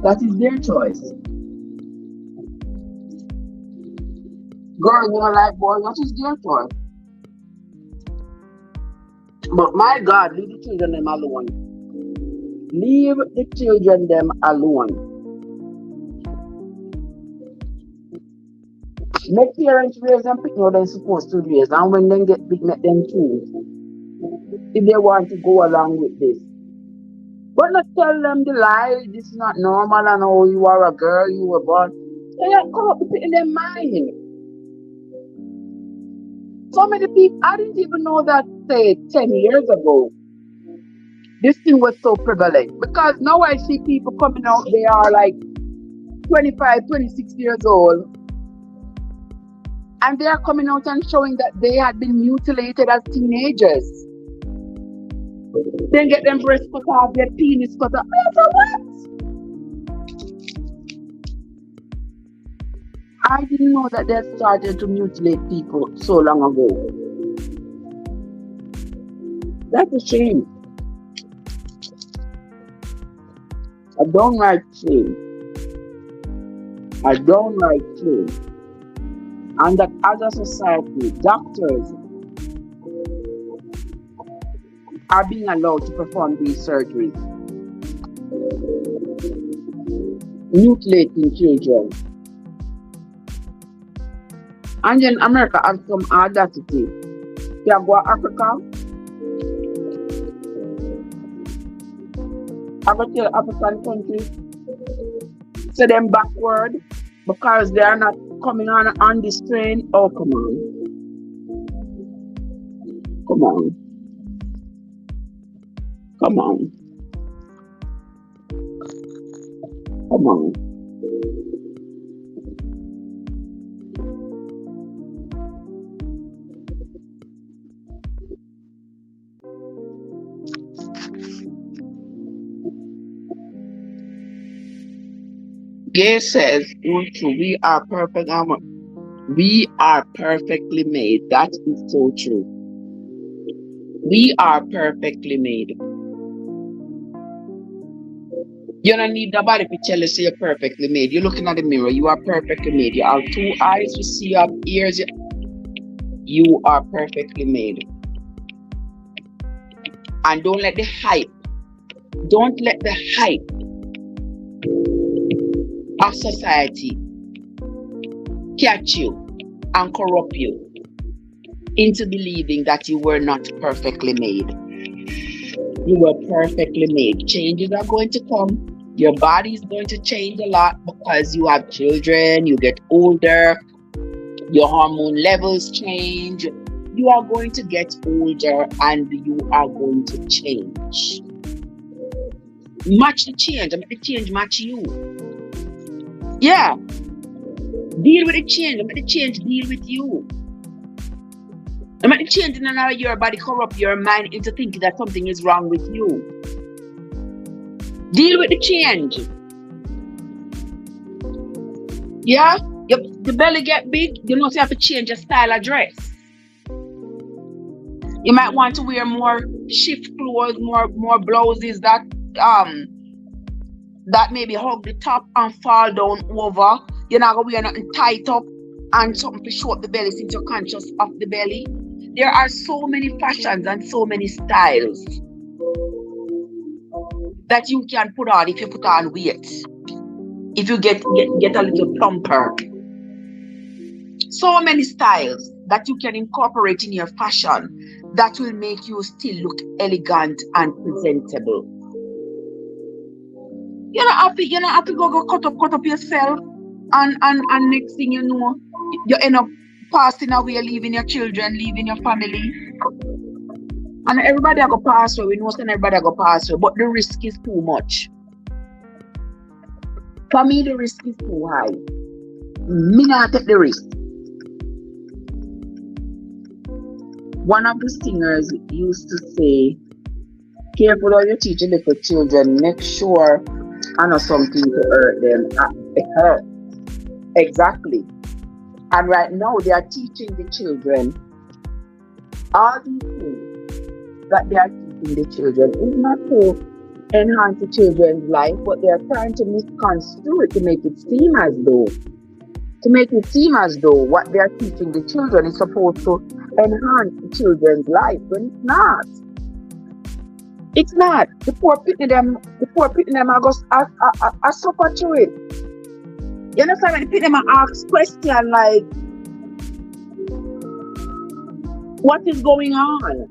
That is their choice. Girls don't like boys, that is their choice. But my God, leave the children them alone. Leave the children them alone. Make parents raise them pick how they're supposed to raise, and when they get big, make them choose if they want to go along with this. But not tell them the lie, this is not normal, and oh, you are a girl, you were born. They come up with it in their mind. So many people, I didn't even know that, say, 10 years ago, this thing was so prevalent. Because now I see people coming out, they are like 25, 26 years old. And they are coming out and showing that they had been mutilated as teenagers. Then get them breasts cut off, their penis cut off. So what? I didn't know that they started to mutilate people so long ago. That's a shame. A downright shame. A downright shame. And that as a society, doctors are being allowed to perform these surgeries, mutilating children. And then America has some audacity. They go to Africa. I go tell African countries, say them backward because they are not coming on this train. Oh, come on. Come on. Come on. Come on. Gay says, we are perfect. We are perfectly made. That is so true. We are perfectly made. You don't need nobody to tell you say you're perfectly made. You're looking at the mirror. You are perfectly made. You have 2 eyes. You see, you have ears. You are perfectly made. And don't let the hype of society catch you and corrupt you into believing that you were not perfectly made. You were perfectly made. Changes are going to come. Your body is going to change a lot because you have children, you get older, your hormone levels change. You are going to get older and you are going to change. Match the change. I make the change match you. Yeah. Deal with the change. I make the change deal with you. I make the change in another your body corrupt your mind into thinking that something is wrong with you. Deal with the change. Yeah? The belly get big, you know, so you have to change your style of dress. You might want to wear more shift clothes, more blouses that maybe hug the top and fall down over. You're not gonna wear nothing tight up and something to show up the belly since you're conscious of the belly. There are so many fashions and so many styles that you can put on if you put on weight. If you get a little plumper. So many styles that you can incorporate in your fashion that will make you still look elegant and presentable. You're not have to go cut up yourself and next thing you know, you end up passing away, leaving your children, leaving your family. And everybody are gonna pass away. We know everybody are gonna pass away, but the risk is too much. For me, the risk is too high. Me not take the risk. One of the singers used to say, careful how you teach little children, make sure I know something to hurt them. It hurts. Exactly. And right now they are teaching the children all these things that they are teaching the children. It's not to enhance the children's life, but they are trying to misconstrue it to make it seem as though what they are teaching the children is supposed to enhance the children's life, when it's not. It's not. The poor pitney them are just I suffer through it. You understand, when the pitney them ask question like, what is going on?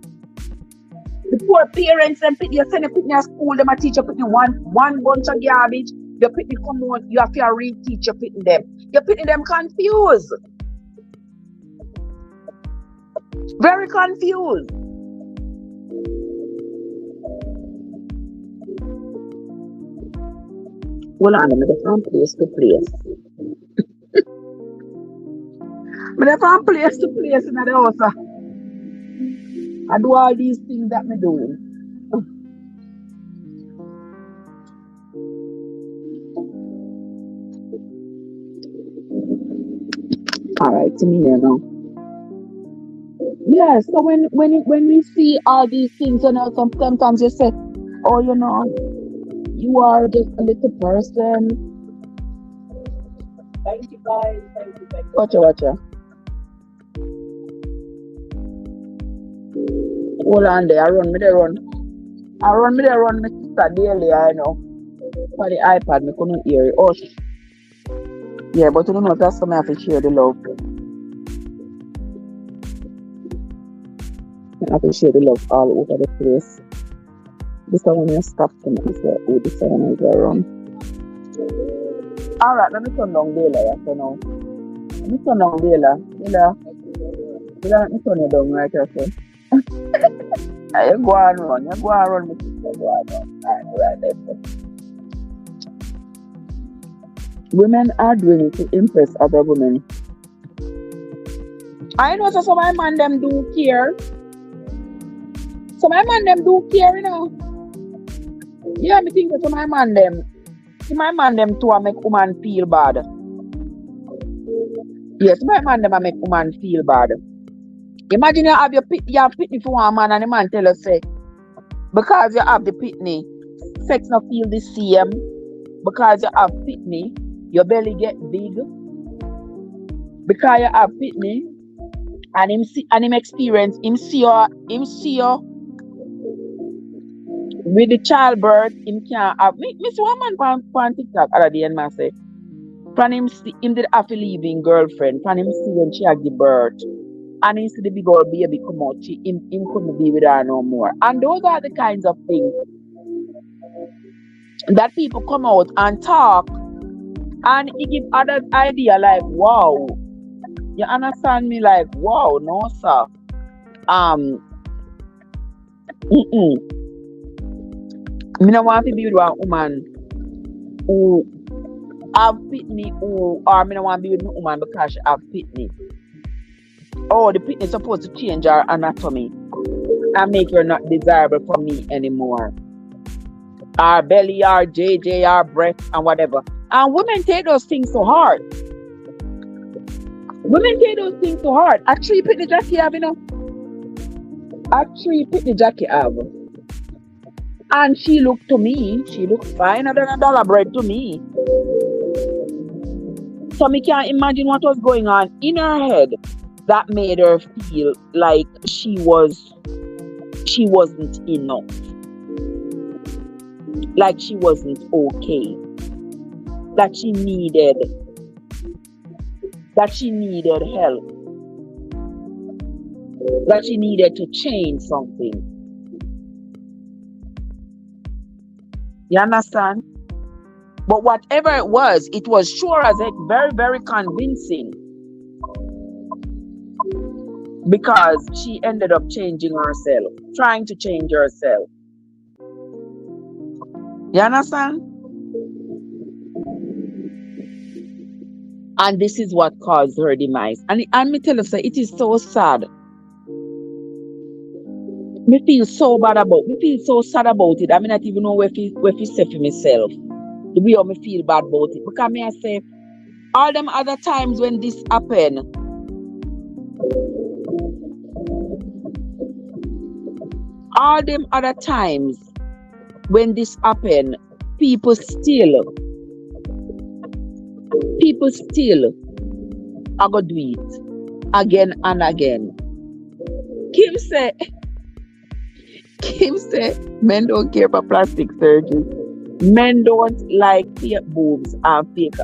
The poor parents and pitney, you send a pitney to school, them a teach your pitney one bunch of garbage. Your pitney come on, you have to reteach your pitney them. Your pitney them confused. Very confused. Hold on, I'm from place to place. I'm from place to place in the house. I do all these things that I'm doing. Alright, to me now. Yeah, so when we see all these things, you know, sometimes you say, oh, you know, you are just a little person. Thank you guys. Thank you. Watcha. Hold on there, I run me sister daily, I know. For the iPad, me couldn't hear it. Oh, yeah, but you don't know, that's something I have to share the love. I have to share the love all over the place. This one when you stop to me, oh, this one is around. Alright, let me turn down Bela for now. Let me turn down Bela, let me turn you down right here. You go and run, my sister, go and run. Right there. Women are doing it to impress other women. I know so some of my man them do care. So my man them do care, you know. Yeah, me think that my man them too make woman feel bad. Yes, my man them make woman feel bad. Imagine you have your pitney for one man and the man tell us say, because you have the pitney, sex not feel the same. Because you have pitney, your belly get big. Because you have pitney, and him experience, him see you with the childbirth, him can't have. Me see one man on TikTok other day and man say, from him did have to leave his girlfriend, from him see when she had give birth. And instead the big old baby come out, him couldn't be with her no more. And those are the kinds of things that people come out and talk, and it give others idea like, wow, you understand me? Like, wow, no sir. Mm-mm. Me no want to be with one woman who have pitney, or me no want to be with a woman because she have pitney. Oh, the pitney supposed to change her anatomy and make her not desirable for me anymore. Our belly, our JJ, our breast, and whatever. And women take those things so hard. Women take those things so hard. A 3 pitney Jacky have, you know. A 3 pitney Jacky have. And she looked finer than a dollar bread to me. So me can't imagine what was going on in her head that made her feel like she wasn't enough. Like she wasn't okay. That she needed help. That she needed to change something. You understand? But whatever it was sure as heck very, very convincing. Because she ended up changing herself, trying to change herself. You understand? And this is what caused her demise. And me tell you, it is so sad. Me feel so sad about it. I mean, not even know where to say for myself. The way I me feel bad about it. Because me I say, all them other times when this happened, people still are gonna do it again and again. Kim say, men don't care for plastic surgery. Men don't like fake boobs and fake.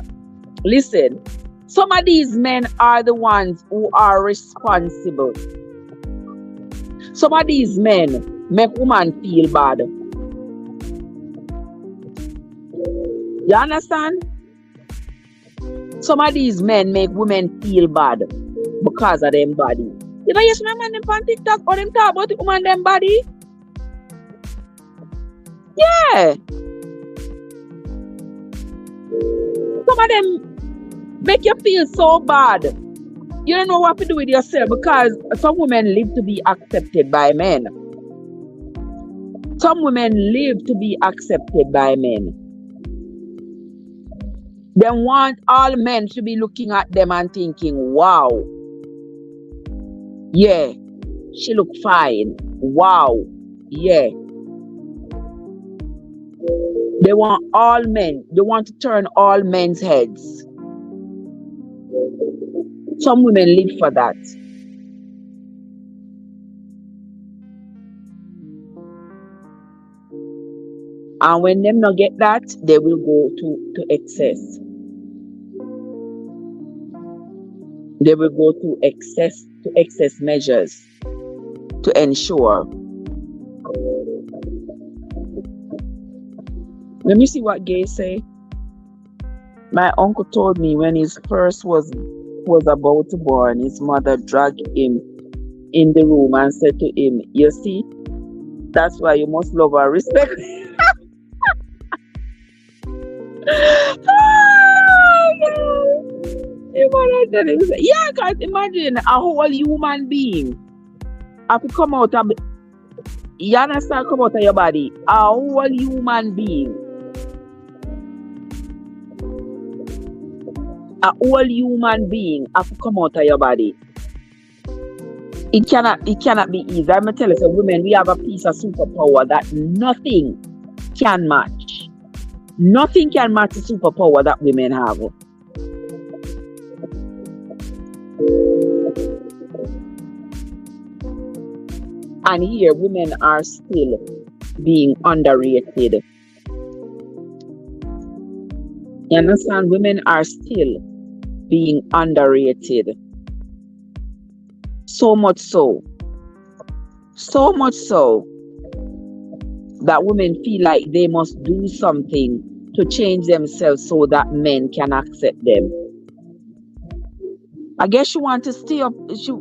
Listen, some of these men are the ones who are responsible. Some of these men make women feel bad. You understand? Some of these men make women feel bad because of them body. You know, yes, my man them on TikTok or them talk about the woman them body. Yeah. Some of them make you feel so bad. You don't know what to do with yourself because some women live to be accepted by men. Some women live to be accepted by men. They want all men to be looking at them and thinking, wow, yeah, she look fine. Wow, yeah. They want all men. They want to turn all men's heads. Some women live for that. And when them not get that, they will go to excess. They will go to excess measures to ensure. Let me see what Gay say. My uncle told me when his first was about to born, his mother dragged him in the room and said to him, you see, that's why you must love and respect. Yeah, because imagine a whole human being have to come out of, you understand, come out of your body. A whole human being. A whole human being have to come out of your body. It cannot be easy. I'm telling you, women, we have a piece of superpower that nothing can match. Nothing can match the superpower that women have. And here, women are still being underrated. You understand? Women are still being underrated. So much so that women feel like they must do something to change themselves so that men can accept them. I guess she wanted to stay up. She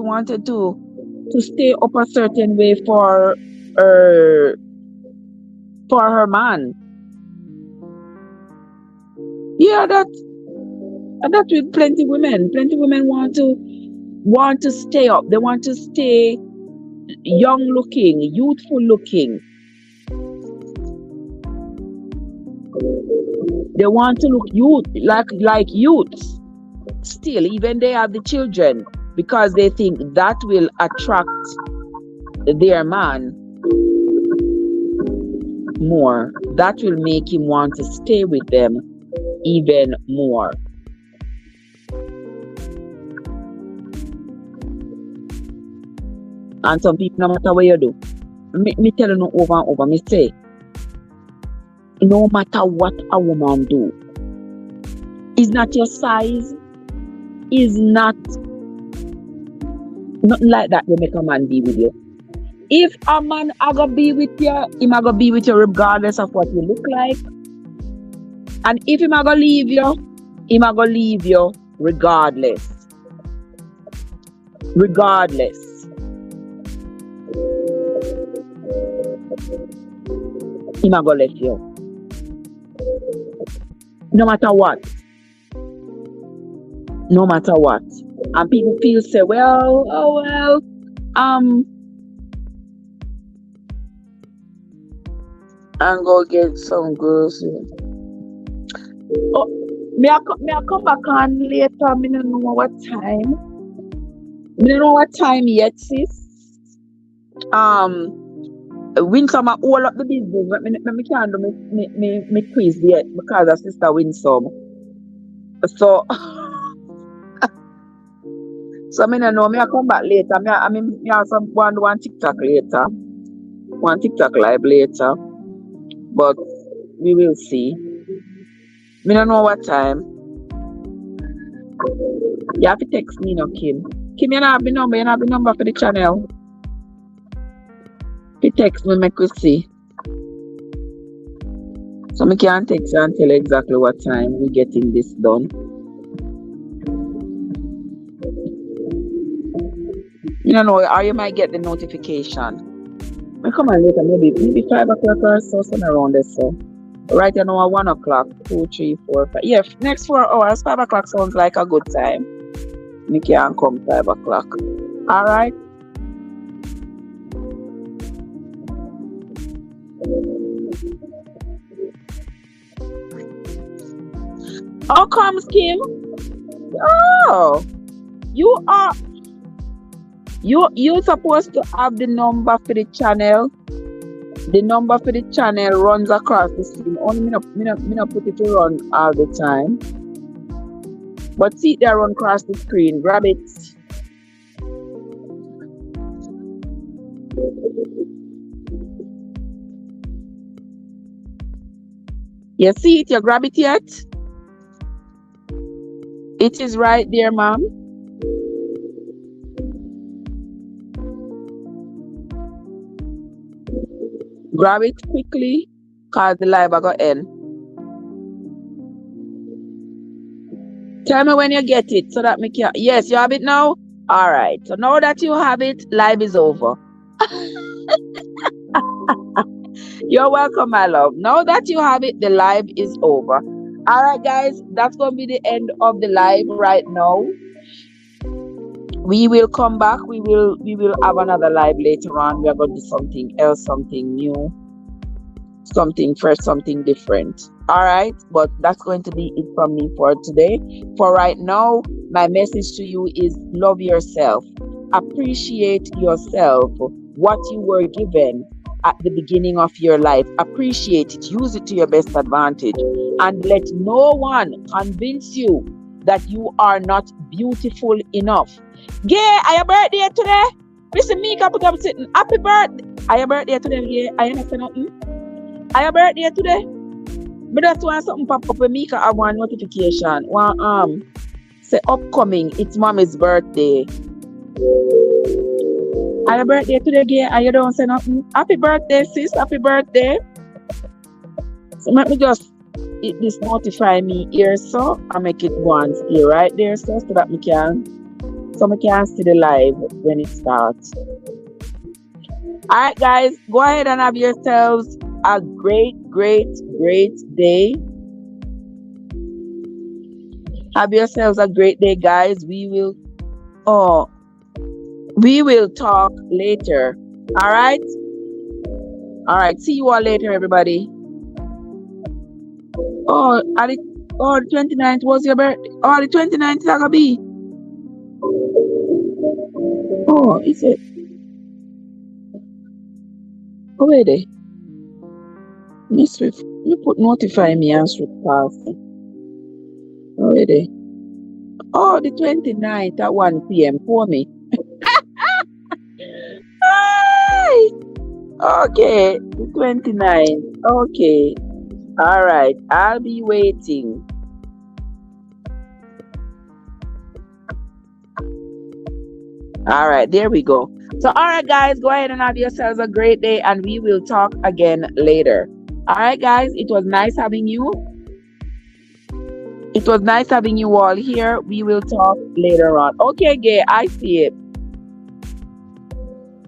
wanted to stay up a certain way her for her man. Yeah, that with plenty women. Plenty women want to stay up. They want to stay young looking, youthful looking. They want to look like youths still, even they have the children, because they think that will attract their man more. That will make him want to stay with them even more. And some people, no matter what you do, me tell you over and over, me say, no matter what a woman do, is not your size, is not nothing like that will make a man be with you. If a man a go be with you, him a go be with you regardless of what you look like. And if him a go leave you, him a go leave you regardless. Regardless. Him a go left you. No matter what. No matter what. And people feel say, well, oh well, and go get some groceries. Oh, me I come back on later. Me don't know what time. Me don't know what time yet, sis. Winsome all up the business, but me can't do me quiz yet because of sister Winsome. So so me don't know. Me I come back later. Me have some one TikTok later, one TikTok live later. But we will see. Me don't know what time. You have to text me, no, Kim. Kim, you don't have the number. You don't have the number for the channel. If you text me, make we see. So me can text you and tell you exactly what time we're getting this done. You don't know, or you might get the notification. I come on later, maybe 5 o'clock or so, something around there. So right now at 1 o'clock, 2, 3, 4, 5. Yeah, next 4 hours, 5 o'clock sounds like a good time. Me can come 5 o'clock. Alright. How comes, Kim? Oh, you're supposed to have the number for the channel. The number for the channel runs across the screen. Only me not put it to run all the time. But see it there run across the screen. Grab it. You see it? You grab it yet? It is right there, ma'am. Grab it quickly, cause the live are gonna end. Tell me when you get it so that me can. Yes, you have it now? Alright. So now that you have it, live is over. You're welcome, my love. Now that you have it, the live is over. Alright, guys, that's gonna be the end of the live right now. We will come back. We will have another live later on. We are going to do something else, something new, something fresh, something different. All right, but that's going to be it from me for today. For right now, my message to you is love yourself. Appreciate yourself. What you were given at the beginning of your life. Appreciate it. Use it to your best advantage. And let no one convince you that you are not beautiful enough. Gay, are your birthday today? Listen, me up sitting. Happy birthday. Are your birthday today, Gay? Are you not saying nothing? Are your birthday today? But that's why something pop up with Mika have one notification. One say upcoming, it's mommy's birthday. Happy birthday today, Gay, and you don't say nothing. Happy birthday, sis. Happy birthday. So let me just hit this notify me here, so I make it once here right there, so that I can see the live when it starts. Alright guys, go ahead and have yourselves a great day. Have yourselves a great day, guys. We will talk later. Alright, see you all later, everybody. The 29th was your birthday. The 29th is gonna be. Is it? Where they? You put notify me and Swift pass. Where they? The 29th at 1 p.m. for me. Okay, the 29th. Okay. Alright, I'll be waiting. Alright, there we go. So, alright, guys, go ahead and have yourselves a great day, and we will talk again later. Alright, guys, it was nice having you. It was nice having you all here. We will talk later on. Okay, Gay, I see it.